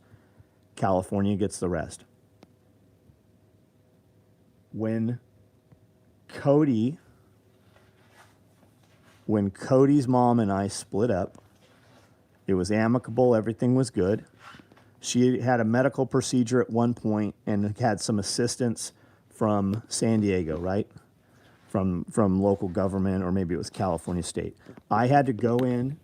S1: California gets the rest. When Cody's mom and I split up, it was amicable, everything was good. She had a medical procedure at one point and had some assistance from San Diego, right? From local government, or maybe it was California State. I had to go in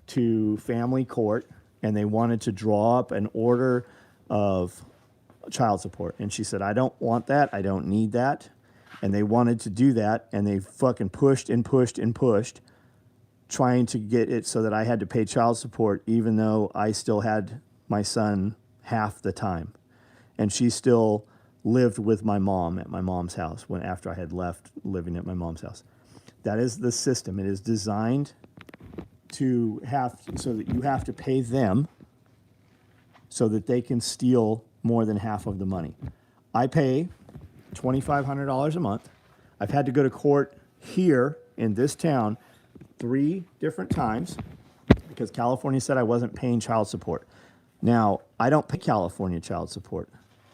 S1: to family court, and they wanted to draw up an order of child support. And she said, I don't want that. I don't need that. And they wanted to do that, and they fucking pushed and pushed and pushed, trying to get it so that I had to pay child support, even though I still had my son half the time. And she still lived with my mom at my mom's house after I had left living at my mom's house. That is the system. It is designed to have so that you have to pay them so that they can steal more than half of the money. I pay $2,500 a month. I've had to go to court here in this town 3 different times because California said I wasn't paying child support. Now, I don't pay California child support.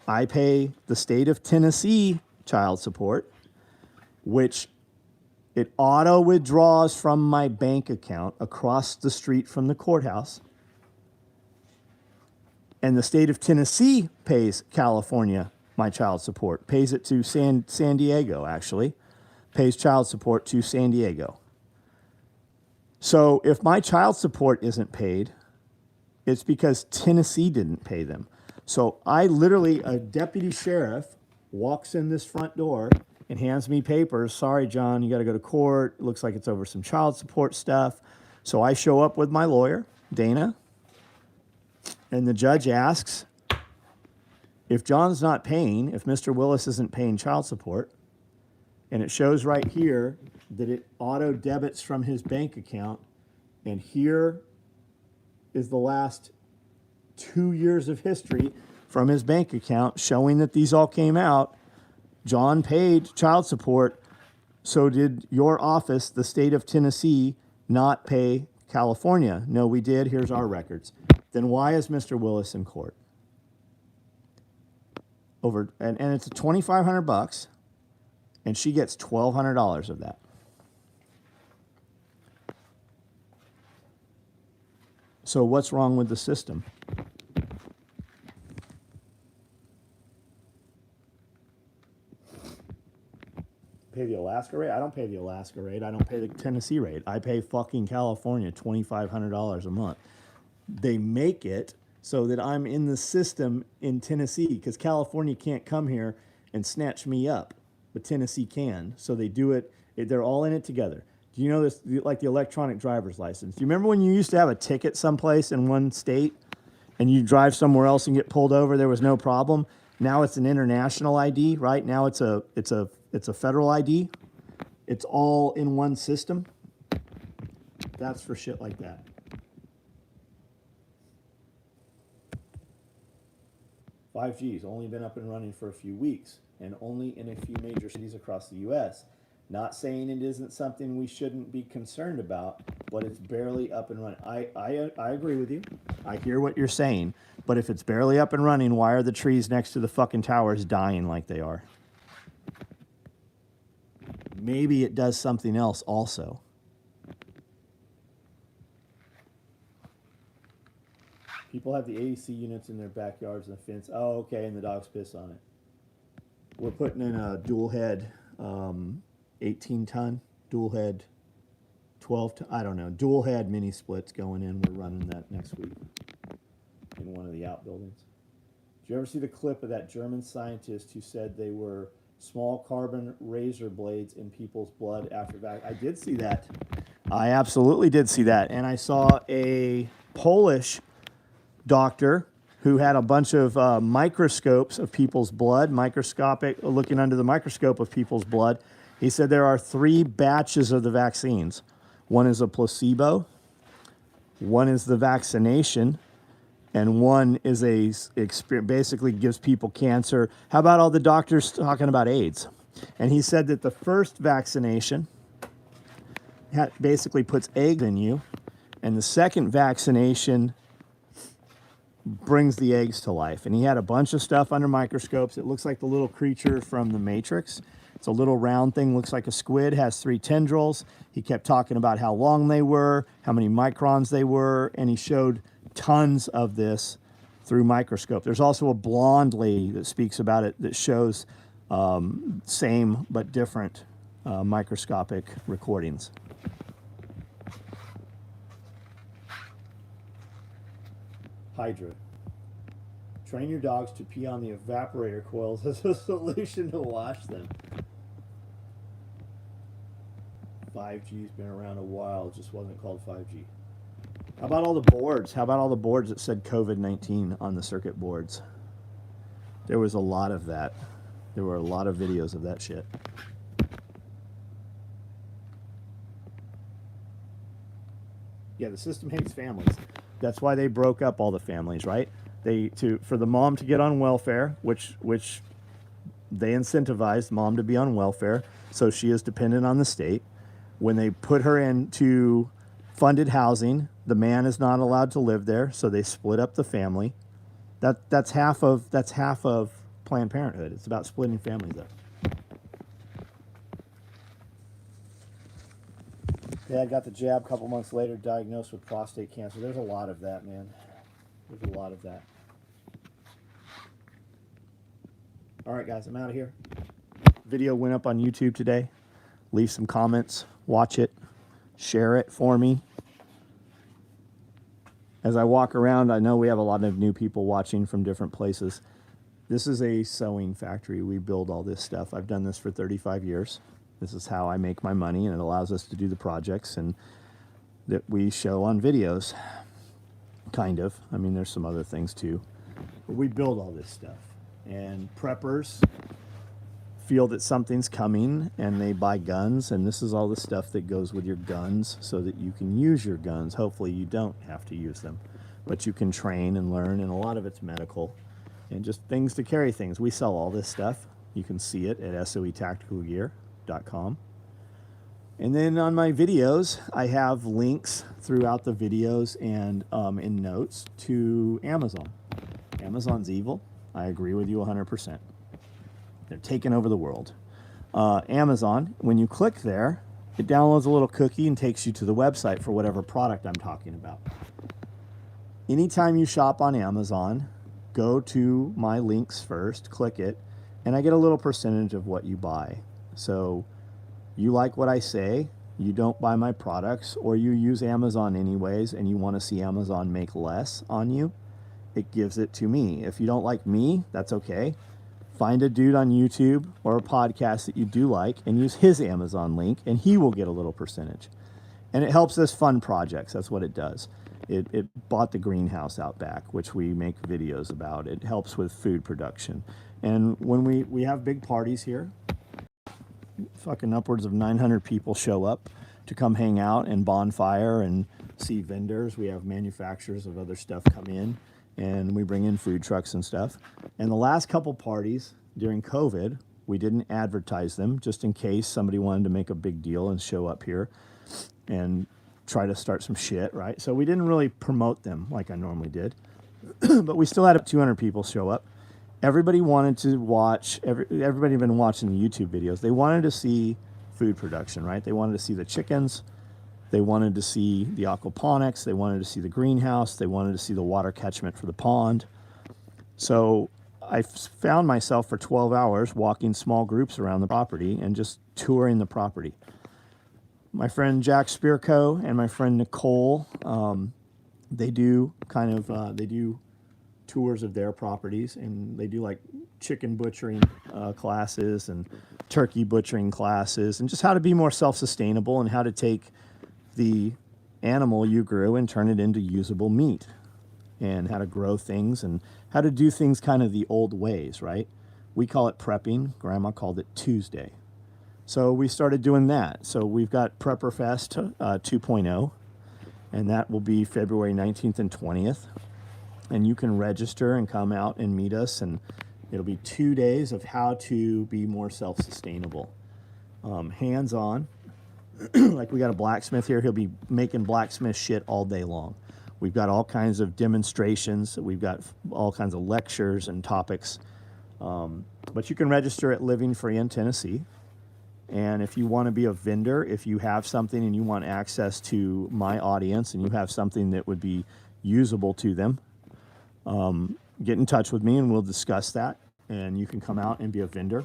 S1: I pay the state of Tennessee child support, which it auto withdraws from my bank account across the street from the courthouse. And the state of Tennessee pays California my child support, pays it to San Diego, actually, pays child support to San Diego. So if my child support isn't paid, it's because Tennessee didn't pay them. So I literally, a deputy sheriff walks in this front door and hands me papers. Sorry, John, you got to go to court. It looks like it's over some child support stuff. So I show up with my lawyer, Dana, and the judge asks, if John's not paying, if Mr. Willis isn't paying child support, and it shows right here that it auto debits from his bank account, and here is the last 2 years of history from his bank account showing that these all came out. John paid child support. So did your office, the state of Tennessee, not pay California? No, we did. Here's our records. Then why is Mr. Willis in court? And it's $2,500, and she gets $1,200 of that. So what's wrong with the system? Pay the Alaska rate? I don't pay the Alaska rate. I don't pay the Tennessee rate. I pay fucking California $2,500 a month. They make it so that I'm in the system in Tennessee because California can't come here and snatch me up, but Tennessee can. So they do it. They're all in it together. Do you know this, like the electronic driver's license? Do you remember when you used to have a ticket someplace in one state and you drive somewhere else and get pulled over, there was no problem? Now it's an international ID, right? Now it's a federal ID. It's all in one system. That's for shit like that. "5G's only been up and running for a few weeks and only in a few major cities across the U.S. Not saying it isn't something we shouldn't be concerned about, but it's barely up and running." I agree with you. I hear what you're saying. But if it's barely up and running, why are the trees next to the fucking towers dying like they are? Maybe it does something else also. People have the AC units in their backyards and the fence. Oh, okay, and the dogs piss on it. We're putting in a dual head 18-ton, dual head 12-ton, I don't know, dual head mini splits going in. We're running that next week in one of the outbuildings. Did you ever see the clip of that German scientist who said they were small carbon razor blades in people's blood after vaccine? I did see that. I absolutely did see that. And I saw a Polish doctor who had a bunch of microscopes of people's blood, looking under the microscope of people's blood. He said there are 3 batches of the vaccines. One is a placebo, one is the vaccination, and one is basically gives people cancer. How about all the doctors talking about AIDS? And he said that the first vaccination basically puts eggs in you, and the second vaccination brings the eggs to life. And he had a bunch of stuff under microscopes. It looks like the little creature from the Matrix. It's a little round thing, looks like a squid, has 3 tendrils. He kept talking about how long they were, how many microns they were, and he showed tons of this through microscope. There's also a blonde lady that speaks about it that shows same but different microscopic recordings. Hydra. Train your dogs to pee on the evaporator coils as a solution to wash them. 5G's been around a while, it just wasn't called 5G. How about all the boards? How about all the boards that said COVID-19 on the circuit boards? There was a lot of that. There were a lot of videos of that shit. Yeah, the system hates families. That's why they broke up all the families, right? For the mom to get on welfare, which they incentivized mom to be on welfare, so she is dependent on the state. When they put her into funded housing, the man is not allowed to live there, so they split up the family. That's half of Planned Parenthood. It's about splitting families up. Dad got the jab a couple months later, diagnosed with prostate cancer. There's a lot of that, man. There's a lot of that. All right, guys, I'm out of here. Video went up on YouTube today. Leave some comments. Watch it. Share it for me. As I walk around, I know we have a lot of new people watching from different places. This is a sewing factory. We build all this stuff. I've done this for 35 years. This is how I make my money, and it allows us to do the projects and that we show on videos. Kind of. I mean, there's some other things too. But we build all this stuff. And preppers feel that something's coming and they buy guns, and this is all the stuff that goes with your guns so that you can use your guns. Hopefully you don't have to use them, but you can train and learn, and a lot of it's medical and just things to carry things. We sell all this stuff. You can see it at soetacticalgear.com. And then on my videos, I have links throughout the videos and in notes to Amazon. Amazon's evil. I agree with you 100%. They're taking over the world. Amazon, when you click there, it downloads a little cookie and takes you to the website for whatever product I'm talking about. Anytime you shop on Amazon, go to my links first, click it, and I get a little percentage of what you buy. So you like what I say, you don't buy my products, or you use Amazon anyways and you want to see Amazon make less on you, it gives it to me. If you don't like me, that's okay. Find a dude on YouTube or a podcast that you do like and use his Amazon link, and he will get a little percentage. And it helps us fund projects. That's what it does. It bought the greenhouse out back, which we make videos about. It helps with food production. And when we have big parties here, fucking upwards of 900 people show up to come hang out and bonfire and see vendors. We have manufacturers of other stuff come in, and we bring in food trucks and stuff. And the last couple parties during COVID, we didn't advertise them just in case somebody wanted to make a big deal and show up here and try to start some shit, right? So we didn't really promote them like I normally did. But we still had 200 people show up. Everybody wanted to watch, everybody had been watching the YouTube videos. They wanted to see food production, right? They wanted to see the chickens. They wanted to see the aquaponics. They wanted to see the greenhouse. They wanted to see the water catchment for the pond. So I found myself for 12 hours walking small groups around the property and just touring the property. My friend Jack Spirko and my friend Nicole, they do tours of their properties, and they do like chicken butchering classes and turkey butchering classes, and just how to be more self-sustainable and how to take the animal you grew and turn it into usable meat. and how to grow things and how to do things kind of the old ways, right? We call it prepping. Grandma called it Tuesday. So we started doing that. So we've got Prepper Fest 2.0, and that will be February 19th and 20th. And you can register and come out and meet us, and it'll be 2 days of how to be more self-sustainable. Hands-on. Like we got a blacksmith here. He'll be making blacksmith shit all day long. We've got all kinds of demonstrations. We've got all kinds of lectures and topics. But you can register at Living Free in Tennessee. And if you want to be a vendor, if you have something and you want access to my audience and you have something that would be usable to them, get in touch with me and we'll discuss that. And you can come out and be a vendor.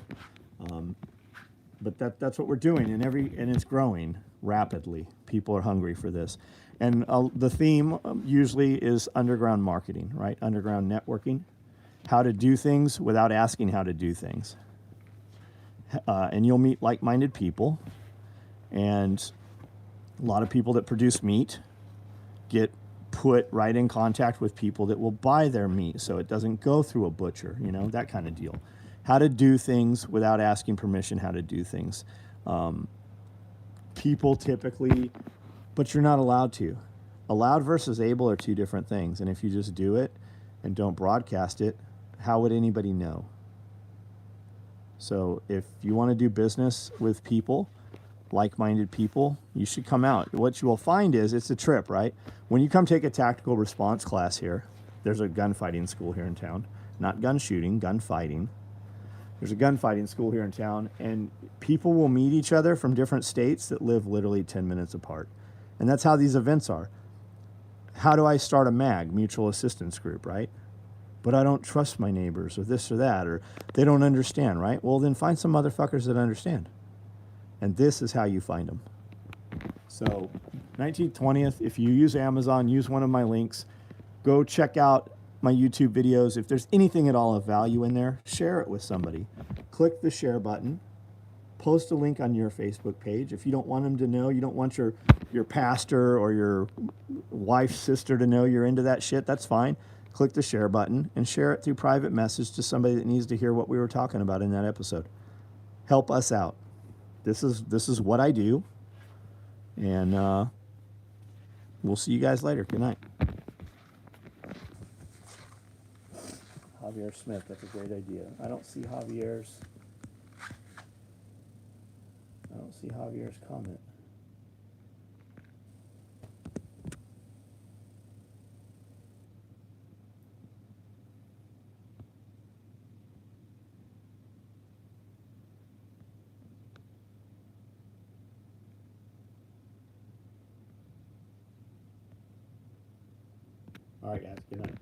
S1: But that's what we're doing, and it's growing rapidly. People are hungry for this. And the theme usually is underground marketing, right? Underground networking. How to do things without asking how to do things. And you'll meet like-minded people. And a lot of people that produce meat get put right in contact with people that will buy their meat so it doesn't go through a butcher, that kind of deal. How to do things without asking permission, how to do things. People typically, but you're not allowed to. Allowed versus able are two different things. And if you just do it and don't broadcast it, how would anybody know? So if you want to do business with people, like-minded people, you should come out. What you will find is it's a trip, right? When you come take a tactical response class here, there's a gunfighting school here in town. Not gun shooting, gunfighting. There's a gunfighting school here in town, and people will meet each other from different states that live literally 10 minutes apart. And that's how these events are. How do I start a MAG, mutual assistance group, right? But I don't trust my neighbors or this or that, or they don't understand, right? Well, then find some motherfuckers that understand. And this is how you find them. So 19th, 20th, if you use Amazon, use one of my links. Go check out my YouTube videos. If there's anything at all of value in there, share it with somebody. Click the share button. Post a link on your Facebook page. If you don't want them to know, you don't want your pastor or your wife's sister to know you're into that shit, that's fine. Click the share button and share it through private message to somebody that needs to hear what we were talking about in that episode. Help us out. This is what I do. And we'll see you guys later. Good night. Javier Smith, that's a great idea. I don't see Javier's comment. All right, guys, good night.